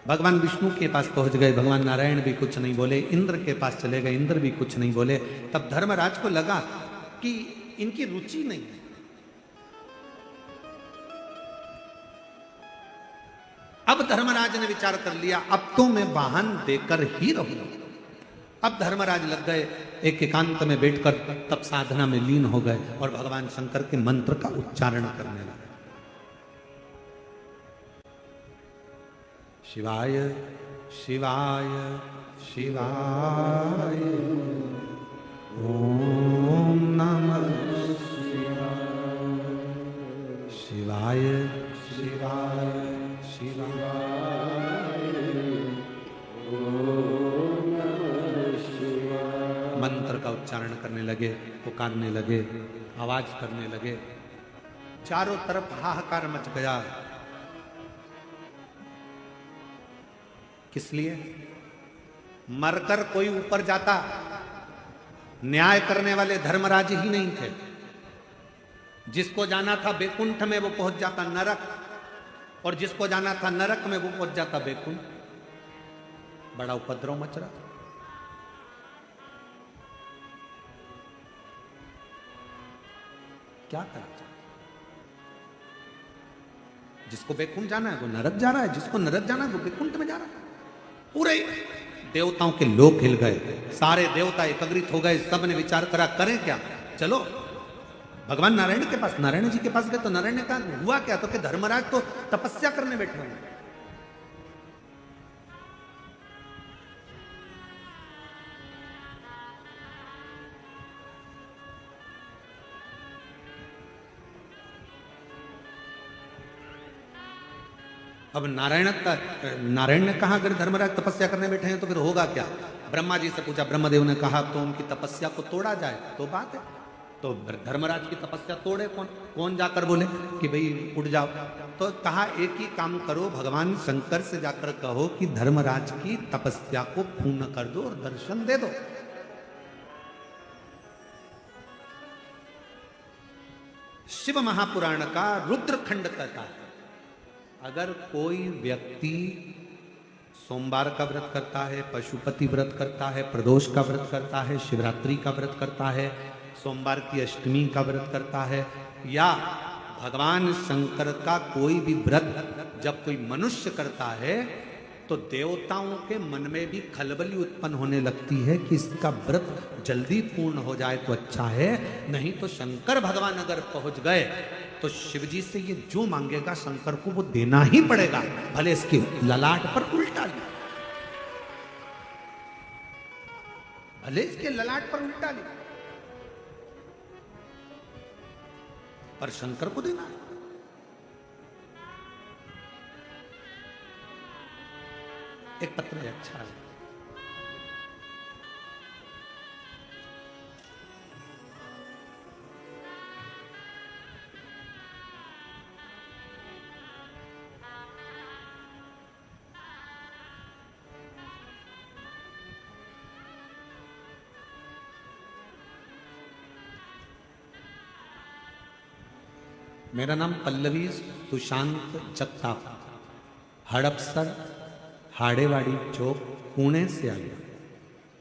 भगवान विष्णु के पास पहुंच गए, भगवान नारायण भी कुछ नहीं बोले, इंद्र के पास चले गए, इंद्र भी कुछ नहीं बोले। तब धर्मराज को लगा कि इनकी रुचि नहीं है। अब धर्मराज ने विचार कर लिया, अब तो मैं वाहन देकर ही रहूंगा। अब धर्मराज लग गए, एक एकांत में बैठकर तब साधना में लीन हो गए और भगवान शंकर के मंत्र का उच्चारण करने लगे। शिवाय शिवाय शिवाय ओम नमः शिवाय शिवाय शिवाय ओम नमः शिवाय। मंत्र का उच्चारण करने लगे, पुकारने लगे, आवाज करने लगे। चारों तरफ हाहाकार मच गया। किस लिए? मरकर कोई ऊपर जाता, न्याय करने वाले धर्मराज ही नहीं थे। जिसको जाना था बैकुंठ में वो पहुंच जाता नरक, और जिसको जाना था नरक में वो पहुंच जाता बैकुंठ। बड़ा उपद्रव मच रहा था। क्या करा जाए? जिसको बैकुंठ जाना है वो नरक जा रहा है, जिसको नरक जाना है वो बैकुंठ में जा रहा है। पूरे देवताओं के लोक हिल गए, सारे देवता एकत्रित हो गए। सब ने विचार करा, करें क्या? चलो भगवान नारायण के पास, नारायण जी के पास गए। तो नारायण ने कहा, हुआ क्या? तो कि धर्मराज तो तपस्या करने बैठे होंगे। अब नारायण ने कहा, अगर धर्मराज तपस्या करने बैठे हैं तो फिर होगा क्या? ब्रह्मा जी से पूछा। ब्रह्मदेव ने कहा, तो उनकी तपस्या को तोड़ा जाए तो बात है। तो धर्मराज की तपस्या तोड़े कौन? कौन जाकर बोले कि भाई उठ जाओ? तो कहा, एक ही काम करो, भगवान शंकर से जाकर कहो कि धर्मराज की तपस्या को पूर्ण कर दो और दर्शन दे दो। शिव महापुराण का रुद्रखंड कहता है, अगर कोई व्यक्ति सोमवार का व्रत करता है, पशुपति व्रत करता है, प्रदोष का व्रत करता है, शिवरात्रि का व्रत करता है, सोमवार की अष्टमी का व्रत करता है, या भगवान शंकर का कोई भी व्रत जब कोई मनुष्य करता है तो देवताओं के मन में भी खलबली उत्पन्न होने लगती है कि इसका व्रत जल्दी पूर्ण हो जाए तो अच्छा है, नहीं तो शंकर भगवान अगर पहुंच गए तो शिवजी से ये जो मांगेगा शंकर को वो देना ही पड़ेगा, भले इसकी ललाट पर उल्टा ले, भले इसके ललाट पर उल्टा ले, पर शंकर को देना है। एक पत्र है, अच्छा है। मेरा नाम पल्लवी सुशांत जगताप, हड़पसर हाड़ेवाड़ी चौक पुणे से आया।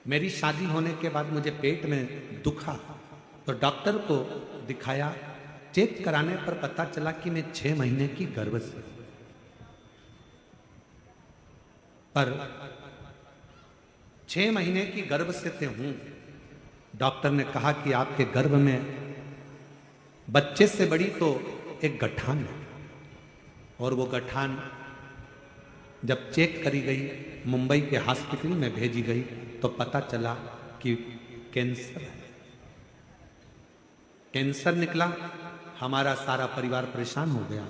मेरी शादी होने के बाद मुझे पेट में दुखा तो डॉक्टर को दिखाया। चेक कराने पर पता चला कि मैं 6 महीने की गर्भवती, पर 6 महीने की गर्भ से हूं। डॉक्टर ने कहा कि आपके गर्भ में बच्चे से बड़ी तो एक गठान है, और वो गठान जब चेक करी गई, मुंबई के हॉस्पिटल में भेजी गई तो पता चला कि कैंसर है। कैंसर निकला। हमारा सारा परिवार परेशान हो गया,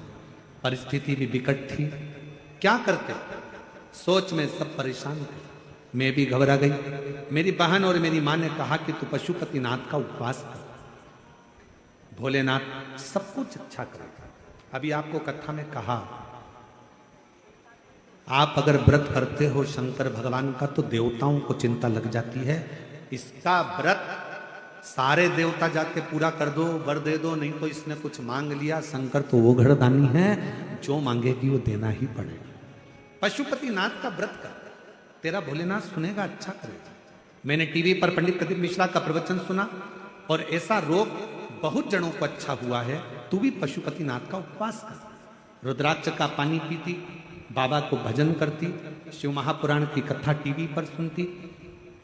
परिस्थिति भी विकट थी, क्या करते, सोच में सब परेशान थे। मैं भी घबरा गई। मेरी बहन और मेरी मां ने कहा कि तू पशुपतिनाथ का उपवास कर, भोलेनाथ सब कुछ अच्छा करेगा। अभी आपको कथा में कहा, आप अगर व्रत करते हो शंकर भगवान का तो देवताओं को चिंता लग जाती है। इसका व्रत सारे देवता जाके पूरा कर दो, वर दे दो, नहीं तो इसने कुछ मांग लिया। शंकर तो वो घरदानी है, जो मांगेगी वो देना ही पड़ेगा। पशुपतिनाथ का व्रत कर, तेरा भोलेनाथ सुनेगा, अच्छा करेगा। मैंने टीवी पर पंडित कदीर मिश्रा का प्रवचन सुना और ऐसा रोग बहुत जनों को अच्छा हुआ है। तू भी पशुपतिनाथ का उपवास कर, रुद्राक्ष का पानी पीती, बाबा को भजन करती, शिव महापुराण की कथा टीवी पर सुनती।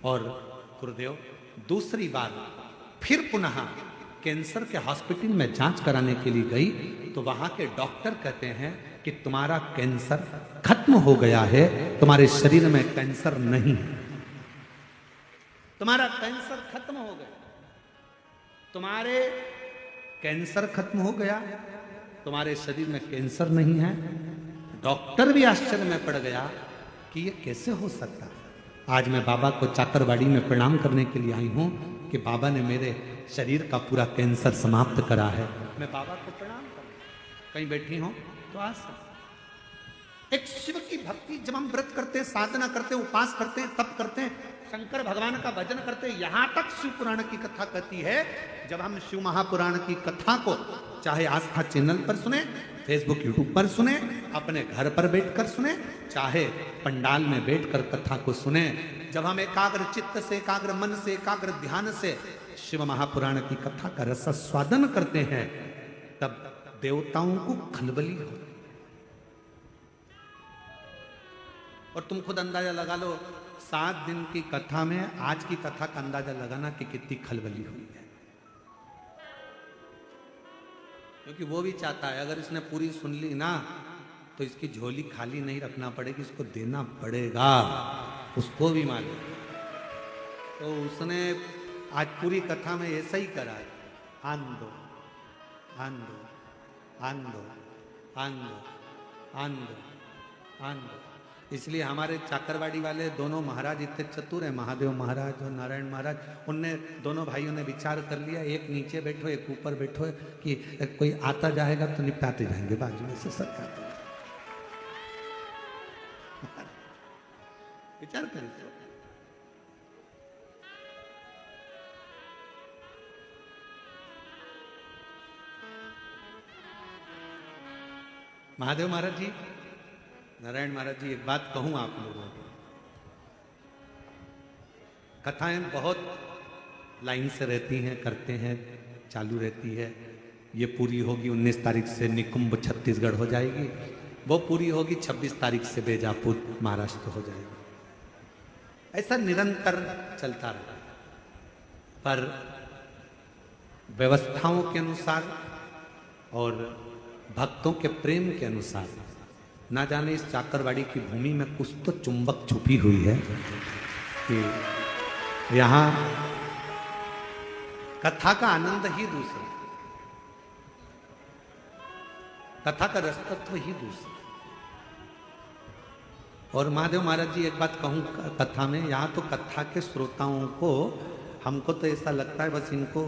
और गुरुदेव दूसरी बार फिर पुनः कैंसर के हॉस्पिटल में जांच कराने के लिए गई तो वहां के डॉक्टर कहते हैं कि तुम्हारा कैंसर खत्म हो गया है, तुम्हारे शरीर में कैंसर नहीं है, तुम्हारा कैंसर खत्म हो गया, तुम्हारे कैंसर खत्म हो गया, तुम्हारे शरीर में कैंसर नहीं है। डॉक्टर भी आश्चर्य में पड़ गया कि ये कैसे हो सकता। आज मैं बाबा को चाकरवाड़ी में प्रणाम करने के लिए आई हूं कि बाबा ने मेरे शरीर का पूरा कैंसर समाप्त करा है। मैं बाबा को प्रणाम करूं, कहीं बैठी हूं तो आज एक शिव की भक्ति, जब हम व्रत करते हैं, साधना करते हैं, उपास करते हैं, तप करते हैं, शंकर भगवान का भजन करते हैं, यहां तक शिव पुराण की कथा कहती है। जब हम शिव महापुराण की कथा को चाहे आस्था चैनल पर सुने, फेसबुक यूट्यूब पर सुने, अपने घर पर बैठकर सुने, चाहे पंडाल में बैठकर कथा को सुने, जब हम एकाग्र चित्त से, एकाग्र मन से, एकाग्र ध्यान से शिव महापुराण की कथा का रस स्वादन करते हैं, तब देवताओं को खलबली हो। और तुम खुद अंदाजा लगा लो, 7 दिन की कथा में आज की कथा का अंदाजा लगाना कि कितनी खलबली हुई है। क्योंकि वो भी चाहता है अगर इसने पूरी सुन ली ना तो इसकी झोली खाली नहीं रखना पड़ेगी, इसको देना पड़ेगा, उसको भी मालूम। तो उसने आज पूरी कथा में ऐसा ही करा है, आन दो, आन दो, आन दो, आन दो, आन दो, आन दो। इसलिए हमारे चाकरवाड़ी वाले दोनों महाराज इतने चतुर हैं, महादेव महाराज और नारायण महाराज, उनने दोनों भाइयों ने विचार कर लिया, एक नीचे बैठो एक ऊपर बैठो, कि कोई आता जाएगा तो निपटाते जाएंगे बाजू में से सरकार। विचार करें तो महादेव महाराज जी, नारायण महाराज जी, एक बात कहूं आप लोगों को, कथाएं बहुत लाइन से रहती हैं, करते हैं, चालू रहती है। ये पूरी होगी 19 तारीख से निकुंभ छत्तीसगढ़ हो जाएगी, वो पूरी होगी 26 तारीख से बेजापुर महाराष्ट्र हो जाएगी। ऐसा निरंतर चलता रहा, पर व्यवस्थाओं के अनुसार और भक्तों के प्रेम के अनुसार, ना जाने इस चाकरवाड़ी की भूमि में कुछ तो चुंबक छुपी हुई है कि यहाँ कथा का आनंद ही दूसरा, कथा का रसतत्व ही दूसरा। और महादेव महाराज जी, एक बात कहूँ कथा में, यहाँ तो कथा के श्रोताओं को, हमको तो ऐसा लगता है बस इनको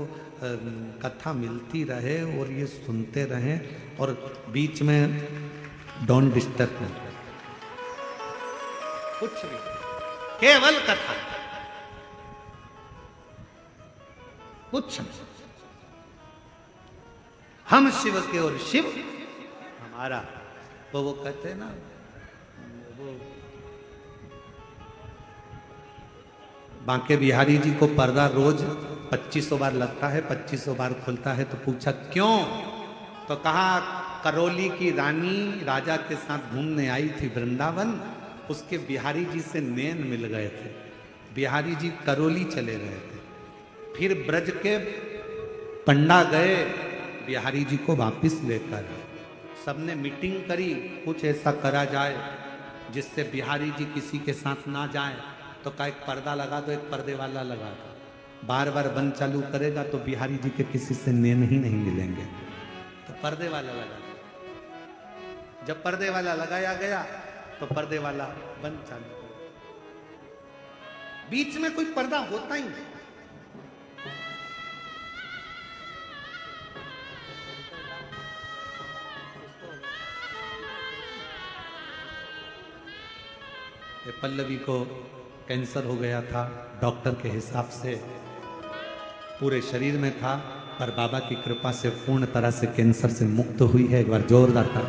कथा मिलती रहे और ये सुनते रहें और बीच में डोंट डिस्टर्ब नहीं, कुछ भी, केवल कथा, कुछ नहीं। हम शिव के और शिव हमारा। तो वो कहते हैं ना, वो बांके बिहारी जी को पर्दा रोज 2500 बार लगता है, 2500 बार खुलता है। तो पूछा क्यों? तो कहा करौली की रानी राजा के साथ घूमने आई थी वृंदावन, उसके बिहारी जी से नैन मिल गए थे, बिहारी जी करौली चले गए थे। फिर ब्रज के पंडा गए बिहारी जी को वापिस लेकर, सबने मीटिंग करी कुछ ऐसा करा जाए जिससे बिहारी जी किसी के साथ ना जाए। तो का एक पर्दा लगा दो, एक पर्दे वाला लगा दो, बार बार बंद चालू करेगा तो बिहारी जी के किसी से नैन ही नहीं मिलेंगे। तो पर्दे वाला लगा दो। जब पर्दे वाला लगाया गया तो पर्दे वाला बंद चालू, बीच में कोई पर्दा होता ही नहीं। पल्लवी को कैंसर हो गया था, डॉक्टर के हिसाब से पूरे शरीर में था, पर बाबा की कृपा से पूर्ण तरह से कैंसर से मुक्त हुई है। एक बार जोरदार था।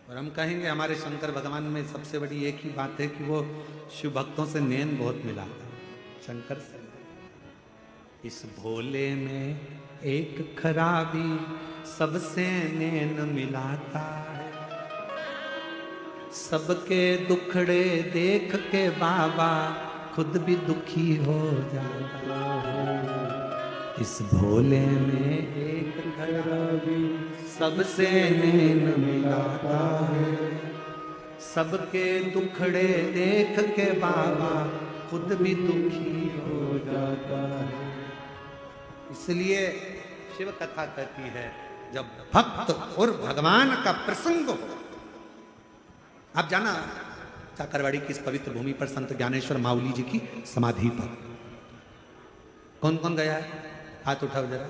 और हम कहेंगे हमारे शंकर भगवान में सबसे बड़ी एक ही बात है कि वो शिव भक्तों से नैन बहुत मिला शंकर से। इस भोले में एक खराबी सबसे नैन मिलाता है, सबके दुखड़े देख के बाबा खुद भी दुखी हो जाता है। इस भोले में एक खराबी सबसे नैन मिलाता है, सबके दुखड़े देख के बाबा खुद भी दुखी हो जाता है। इसलिए शिव कथा कहती है जब भक्त और भगवान का प्रसंग हो। आप जाना चाकरवाड़ी की इस पवित्र भूमि पर संत ज्ञानेश्वर माउली जी की समाधि पर कौन कौन गया है? हाथ उठाओ जरा।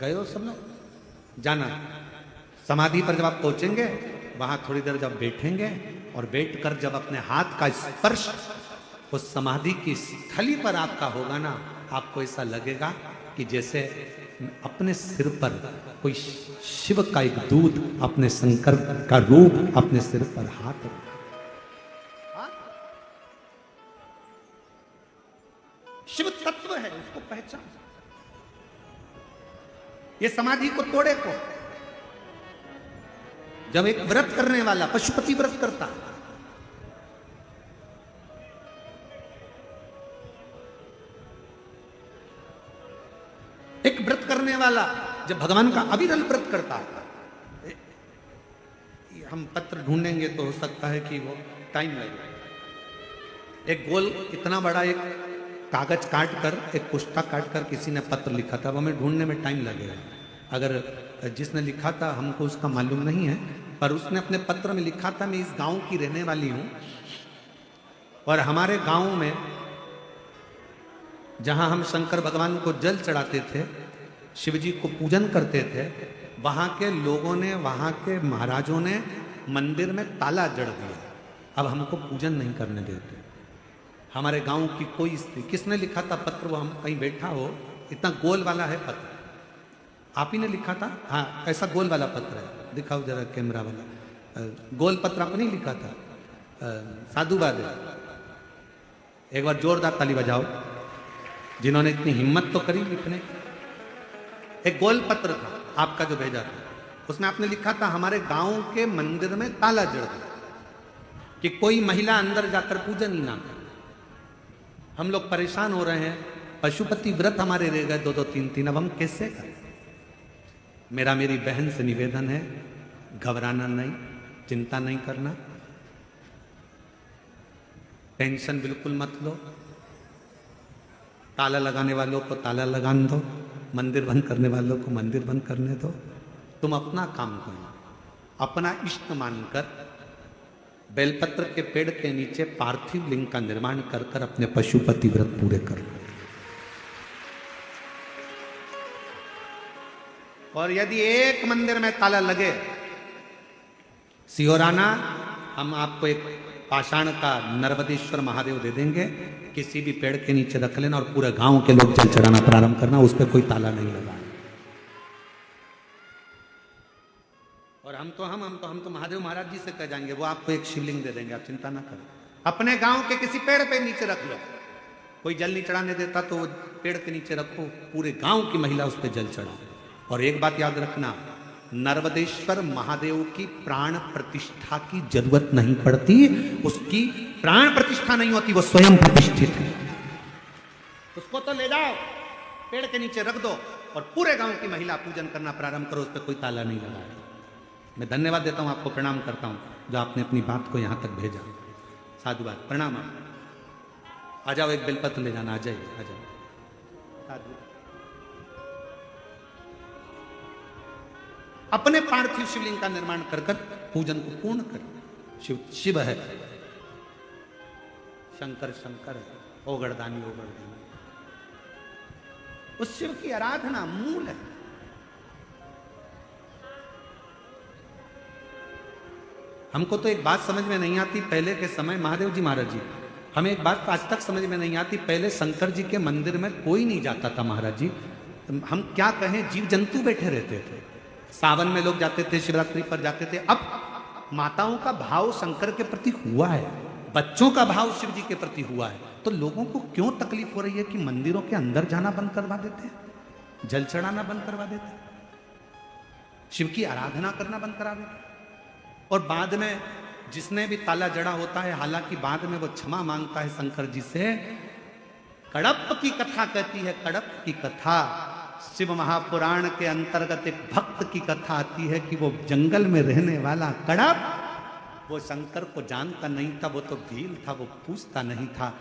गए हो सब लोग? जाना समाधि पर जब आप पहुंचेंगे वहां थोड़ी देर जब बैठेंगे और बैठकर जब अपने हाथ का स्पर्श उस समाधि की स्थली पर आपका होगा ना, आपको ऐसा लगेगा कि जैसे अपने सिर पर कोई शिव का एक दूत, अपने शंकर का रूप अपने सिर पर हाथ रखा। शिव तत्व है, उसको पहचान। ये समाधि को तोड़े को जब एक व्रत करने वाला पशुपति व्रत करता है, एक व्रत करने वाला जब भगवान का अविरल व्रत करता है, हम पत्र ढूंढेंगे तो हो सकता है कि वो टाइम लगे। एक गोल इतना बड़ा एक कागज काट कर, एक पुस्ता काट कर किसी ने पत्र लिखा था, वो हमें ढूंढने में टाइम लगेगा। अगर जिसने लिखा था हमको उसका मालूम नहीं है, पर उसने अपने पत्र में लिखा था मैं इस गांव की रहने वाली हूं और हमारे गांव में जहां हम शंकर भगवान को जल चढ़ाते थे, शिव जी को पूजन करते थे, वहां के लोगों ने, वहां के महाराजों ने मंदिर में ताला जड़ दिया। अब हमको पूजन नहीं करने देते। हमारे गांव की कोई स्त्री, किसने लिखा था पत्र? वो हम कहीं बैठा हो, इतना गोल वाला है पत्र, आप ही ने लिखा था? हाँ, ऐसा गोल वाला पत्र है, दिखाओ जरा कैमरा वाला। गोल पत्र आपने ही लिखा था? साधुवाद है। एक बार जोरदार ताली बजाओ जिन्होंने इतनी हिम्मत तो करी लिखने। एक गोल पत्र था आपका जो भेजा था, उसमें आपने लिखा था हमारे गांव के मंदिर में ताला जड़ दिया कि कोई महिला अंदर जाकर पूजन ही ना करे। हम लोग परेशान हो रहे हैं, पशुपति व्रत हमारे रह गए 2-2, 3-3, अब हम कैसे करें? मेरी बहन से निवेदन है, घबराना नहीं, चिंता नहीं करना, टेंशन बिल्कुल मत लो। ताला लगाने वालों को ताला लगाने दो, मंदिर बंद करने वालों को मंदिर बंद करने दो। तुम अपना काम करो, अपना इष्ट मानकर बेलपत्र के पेड़ के नीचे पार्थिव लिंग का निर्माण कर कर अपने पशुपति व्रत पूरे करो। और यदि एक मंदिर में ताला लगे, सियोराना हम आपको एक पाषाण का नर्मदेश्वर महादेव दे देंगे, किसी भी पेड़ के नीचे रख लेना और पूरे गांव के लोग जल चढ़ाना प्रारंभ करना, उस पर कोई ताला नहीं लगाना। और हम तो महादेव महाराज जी से कह जाएंगे, वो आपको एक शिवलिंग दे देंगे, आप चिंता ना करें। अपने गांव के किसी पेड़ पे नीचे रख लो, कोई जल नहीं चढ़ाने देता तो पेड़ के नीचे रखो, पूरे गांव की महिला उस पर जल चढ़ाओ। और एक बात याद रखना, नर्मदेश्वर महादेव की प्राण प्रतिष्ठा की जरूरत नहीं पड़ती, उसकी प्राण प्रतिष्ठा नहीं होती, वो स्वयं प्रतिष्ठित है। उसको तो ले जाओ, पेड़ के नीचे रख दो और पूरे गांव की महिला पूजन करना प्रारंभ करो, उस पर कोई ताला नहीं लगाया। मैं धन्यवाद देता हूं, आपको प्रणाम करता हूं जो आपने अपनी बात को यहां तक भेजा। साधुवाद, प्रणाम। आ जाओ, एक बेलपत्र ले जाना, आ जाइए, आ जाओ। साधु अपने पार्थिव शिवलिंग का निर्माण कर कर पूजन को पूर्ण कर। शिव शिव है, शंकर शंकर है, ओगड़दानी ओगड़दानी, उस शिव की आराधना मूल है। हमको तो एक बात समझ में नहीं आती, पहले के समय महादेव जी महाराज जी, हमें एक बात आज तक समझ में नहीं आती, पहले शंकर जी के मंदिर में कोई नहीं जाता था महाराज जी। हम क्या कहें, जीव जंतु बैठे रहते थे। सावन में लोग जाते थे, शिवरात्रि पर जाते थे। अब माताओं का भाव शंकर के प्रति हुआ है, बच्चों का भाव शिव जी के प्रति हुआ है, तो लोगों को क्यों तकलीफ हो रही है कि मंदिरों के अंदर जाना बंद करवा देते हैं, जल चढ़ाना बंद करवा देते हैं, शिव की आराधना करना बंद करा देते हैं। और बाद में जिसने भी ताला जड़ा होता है, हालांकि बाद में वो क्षमा मांगता है शंकर जी से। कड़प की कथा कहती है, कड़प की कथा, शिव महापुराण के अंतर्गत एक भक्त की कथा आती है कि वो जंगल में रहने वाला कड़प, वो शंकर को जानता नहीं था, वो तो भील था, वो पूछता नहीं था।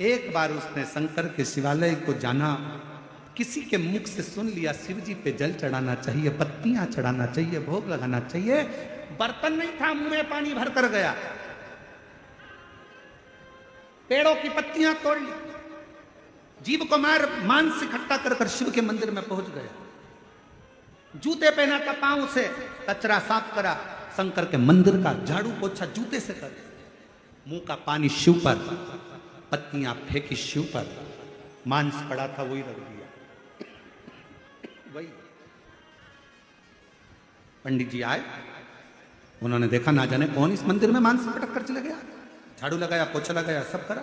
एक बार उसने शंकर के शिवालय को जाना, किसी के मुख से सुन लिया शिव जी पे जल चढ़ाना चाहिए, पत्तियां चढ़ाना चाहिए, भोग लगाना चाहिए। बर्तन नहीं था, मुंह में पानी भर कर गया, पेड़ों की पत्तियां तोड़ ली, जीव को मार मांस इकट्ठा कर कर शिव के मंदिर में पहुंच गया। जूते पहना था, पांव से कचरा साफ करा, शंकर के मंदिर का झाड़ू पोछा जूते से कर, मुंह का पानी शिव पर, पत्तियां फेंकी शिव पर, मांस पड़ा था वही रख दिया। वही पंडित जी आए, उन्होंने देखा ना जाने कौन इस मंदिर में मांस पटक कर चले गया, झाड़ू लगाया, पोछा लगाया, सब करा।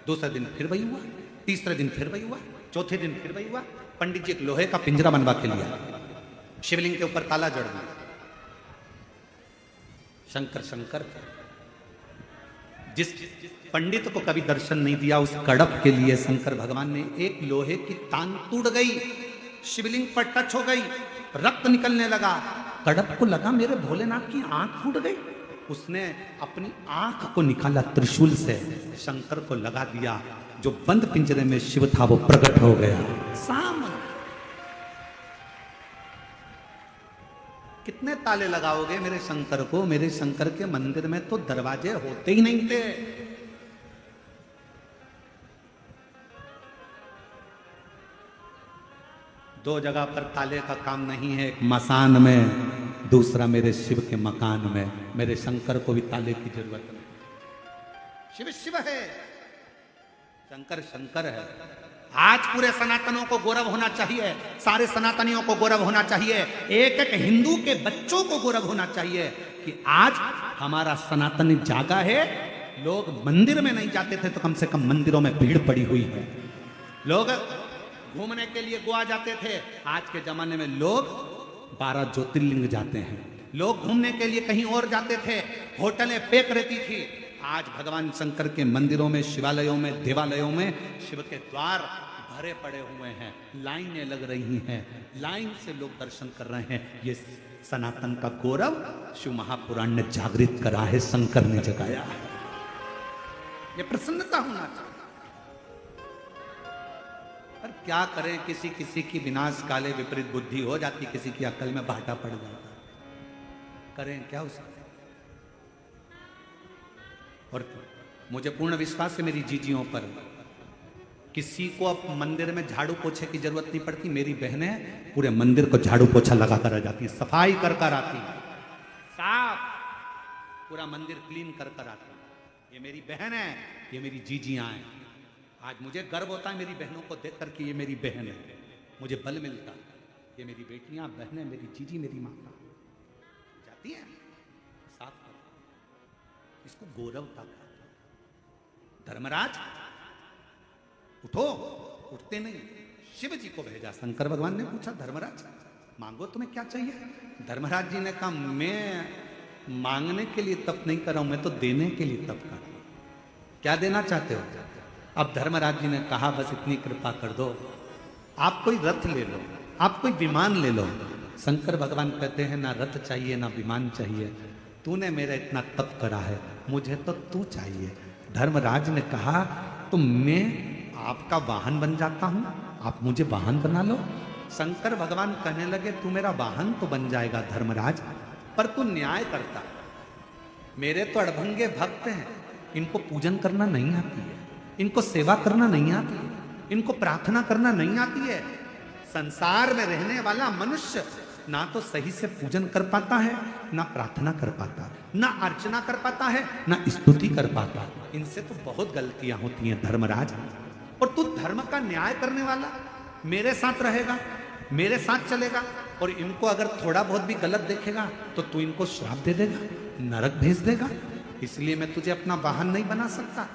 दूसरे दिन फिर वही हुआ, तीसरे दिन फिर वही हुआ, चौथे दिन फिर वही हुआ। पंडित जी एक लोहे का पिंजरा बनवा के लिया, शिवलिंग के ऊपर ताला जड़ दिया। शंकर शंकर, जिस पंडित को कभी दर्शन नहीं दिया, उस कड़प के लिए शंकर भगवान ने एक लोहे की तान टूट गई, शिवलिंग पर टच हो गई, रक्त निकलने लगा। कड़प को लगा मेरे भोलेनाथ की आंख फूट गई, उसने अपनी आंख को निकाला त्रिशूल से, शंकर को लगा दिया। जो बंद पिंजरे में शिव था वो प्रकट हो गया सामने। कितने ताले लगाओगे मेरे शंकर को? मेरे शंकर के मंदिर में तो दरवाजे होते ही नहीं थे। दो जगह पर ताले का काम नहीं है, एक मसान में, दूसरा मेरे शिव के मकान में। मेरे शंकर को भी ताले की जरूरत नहीं। शिव शिव है, शंकर शंकर है। आज पूरे सनातनों को गौरव होना चाहिए, सारे सनातनियों को गौरव होना चाहिए, एक एक हिंदू के बच्चों को गौरव होना चाहिए कि आज हमारा सनातन जागा है। लोग मंदिर में नहीं जाते थे तो कम से कम मंदिरों में भीड़ पड़ी हुई है। लोग घूमने के लिए गोवा जाते थे, आज के जमाने में लोग 12 ज्योतिर्लिंग जाते हैं। लोग घूमने के लिए कहीं और जाते थे, होटलें पैक रहती थी। आज भगवान शंकर के मंदिरों में, शिवालयों में, देवालयों में शिव के द्वार भरे पड़े हुए हैं, लाइनें लग रही हैं, लाइन से लोग दर्शन कर रहे हैं। ये सनातन का गौरव शिव महापुराण ने जागृत करा है, शंकर ने जगाया है। ये प्रसन्नता होना चाहिए। पर क्या करें, किसी किसी की विनाश काले विपरीत बुद्धि हो जाती, किसी की अकल में भाटा पड़ जाता। करें क्या उसका? और मुझे पूर्ण विश्वास है मेरी जीजियों पर, किसी को अब मंदिर में झाड़ू पोछे की जरूरत नहीं पड़ती। मेरी बहनें पूरे मंदिर को झाड़ू पोछा लगा कर आ जाती, सफाई कर कर आती, साफ पूरा मंदिर क्लीन कर कर आती। ये मेरी बहन है, ये मेरी जीजियां हैं। आज मुझे गर्व होता है मेरी बहनों को देख कर कि ये मेरी बहन है, मुझे बल मिलता। ये मेरी बेटियां, बहनें, मेरी जीजी, मेरी माता जाती है साफ कर, इसको गौरवता कहते हैं। धर्मराज उठो, उठते नहीं। शिव जी को भेजा। शंकर भगवान ने पूछा, धर्मराज मांगो, तुम्हें क्या चाहिए? धर्मराज जी ने कहा, मैं मांगने के लिए तप नहीं कर रहा हूं, मैं तो देने के लिए तप कर रहा हूं। क्या देना चाहते हो? अब धर्मराज जी ने कहा, बस इतनी कृपा कर दो, आप कोई रथ ले लो, आप कोई विमान ले लो। शंकर भगवान कहते हैं, ना रथ चाहिए ना विमान चाहिए, तूने मेरा इतना तप करा है, मुझे तो तू चाहिए। धर्मराज ने कहा, तो मैं आपका वाहन बन जाता हूं, आप मुझे वाहन बना लो। शंकर भगवान कहने लगे, तू मेरा वाहन तो बन जाएगा धर्मराज, पर तू न्याय करता। मेरे तो अड़भंगे भक्त हैं, इनको पूजन करना नहीं आती है, इनको सेवा करना नहीं आती है, इनको प्रार्थना करना नहीं आती है। संसार में रहने वाला मनुष्य ना तो सही से पूजन कर पाता है, ना प्रार्थना कर पाता, ना अर्चना कर पाता है, ना स्तुति कर पाता। इनसे तो बहुत गलतियां होती हैं धर्मराज। और तू धर्म का न्याय करने वाला मेरे साथ रहेगा, मेरे साथ चलेगा, और इनको अगर थोड़ा बहुत भी गलत देखेगा तो तू इनको श्राप दे देगा, नरक भेज देगा। इसलिए मैं तुझे अपना वाहन नहीं बना सकता।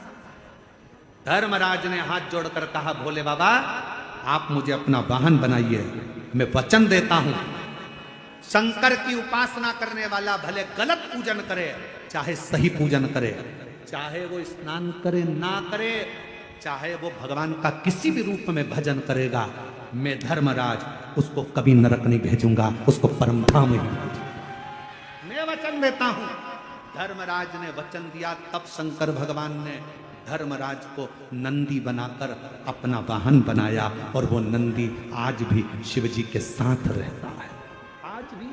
धर्मराज ने हाथ जोड़कर कहा, भोले बाबा आप मुझे अपना वाहन बनाइए, मैं वचन देता हूं, शंकर की उपासना करने वाला भले गलत पूजन करे, चाहे सही पूजन करे, चाहे वो स्नान करे ना करे, चाहे वो भगवान का किसी भी रूप में भजन करेगा, मैं धर्मराज उसको कभी नरक नहीं भेजूंगा, उसको परम धाम ही भेजूंगा। मैं वचन देता हूं। धर्मराज ने वचन दिया। तब शंकर भगवान ने धर्मराज को नंदी बनाकर अपना वाहन बनाया, और वो नंदी आज भी शिव जी के साथ रहता है। आज भी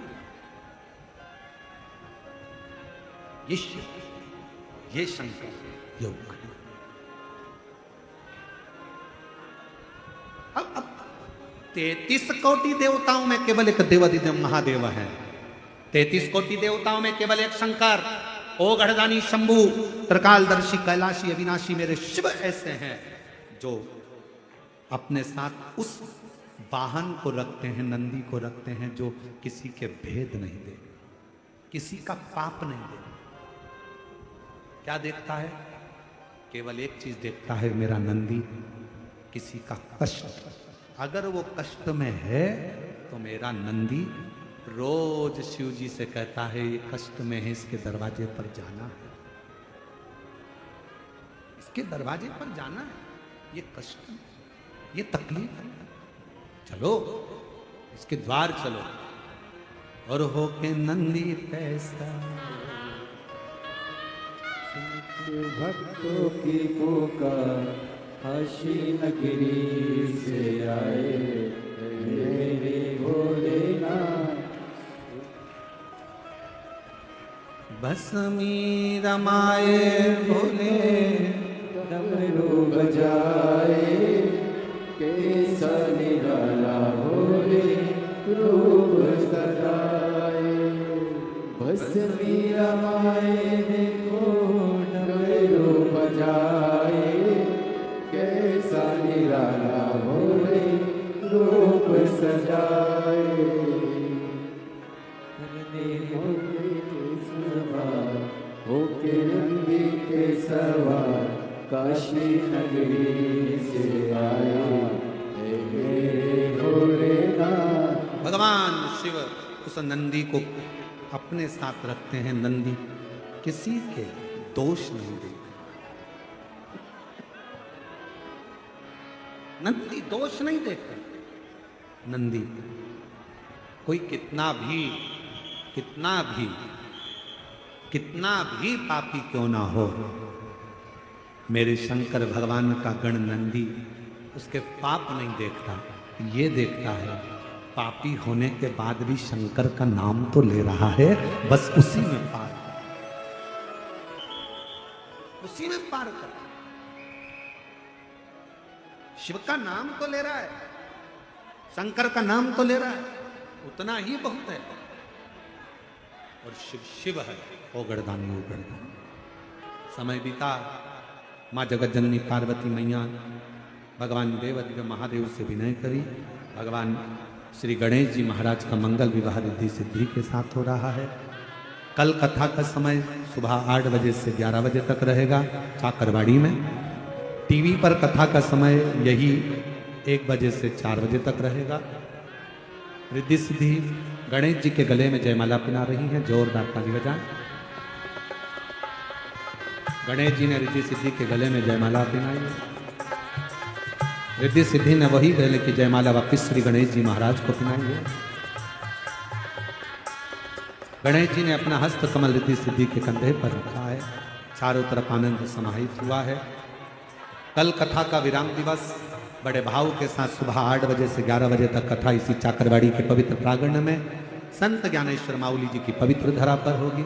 ये शिव, ये शंकर योग। अब 33 कोटि देवताओं में केवल एक देवादिदेव महादेव है। 33 कोटि देवताओं में केवल एक शंकर, ओ गढ़दानी शंभु, त्रिकालदर्शी, कैलाशी, अविनाशी मेरे शिव ऐसे हैं जो अपने साथ उस वाहन को रखते हैं, नंदी को रखते हैं, जो किसी के भेद नहीं दे, किसी का पाप नहीं दे। क्या देखता है? केवल एक चीज देखता है, मेरा नंदी किसी का कष्ट, अगर वो कष्ट में है तो मेरा नंदी रोज शिव जी से कहता है, ये कष्ट में है, इसके दरवाजे पर जाना है, इसके दरवाजे पर जाना है, ये कष्ट, ये तकलीफ है, चलो इसके द्वार चलो। और हो के नंदी पैसा भक्तों की पुकार, काशी नगरी से आए मेरे भोलेनाथ। भस्मी रमाए भोले, डमरू बजाए कैसा निराला भोले रूप सजाए। भस्मी रमाए देखो डमरू बजाए कैसा निराला भोले रूप सजाए। होके नंदी के सवार, काशी नगरी से आया मेरे भोलेनाथ। भगवान शिव उस नंदी को अपने साथ रखते हैं। नंदी किसी के दोष नहीं देता, नंदी दोष नहीं देखता। नंदी कोई कितना भी पापी क्यों ना हो, मेरे शंकर भगवान का गण नंदी उसके पाप नहीं देखता, ये देखता है पापी होने के बाद भी शंकर का नाम तो ले रहा है, बस उसी में पार कर, उसी में पार कर। शिव का नाम तो ले रहा है, शंकर का नाम तो ले रहा है, उतना ही बहुत है। और शिव शिव है, ओ गढ़दानी, ओ गढ़दानी। समय बीता, माँ जगत जननी पार्वती मैया भगवान देवादिदेव महादेव से विनय करी, भगवान श्री गणेश जी महाराज का मंगल विवाह रिद्धि सिद्धि के साथ हो रहा है। कल कथा का समय सुबह 8 बजे से 11 बजे तक रहेगा चाकरवाड़ी में। टीवी पर कथा का समय यही 1 बजे से 4 बजे तक रहेगा। रिद्धि सिद्धि गणेश जी के गले में जयमाला पहना रही हैं, जोरदार ताली बजाएं। गणेश जी ने रिद्धि सिद्धि के गले में जयमाला पहनाई है। रिद्धि सिद्धि ने वही गले की जयमाला वापिस श्री गणेश जी महाराज को पहनाई है। गणेश जी ने अपना हस्त कमल रिद्धि सिद्धि के कंधे पर रखा है। चारों तरफ आनंद समाहित हुआ है। कल कथा का विराम दिवस बड़े भाव के साथ सुबह 8 बजे से 11 बजे तक कथा इसी चाकरवाड़ी के पवित्र प्रांगण में संत ज्ञानेश्वर माउली जी की पवित्र धरा पर होगी।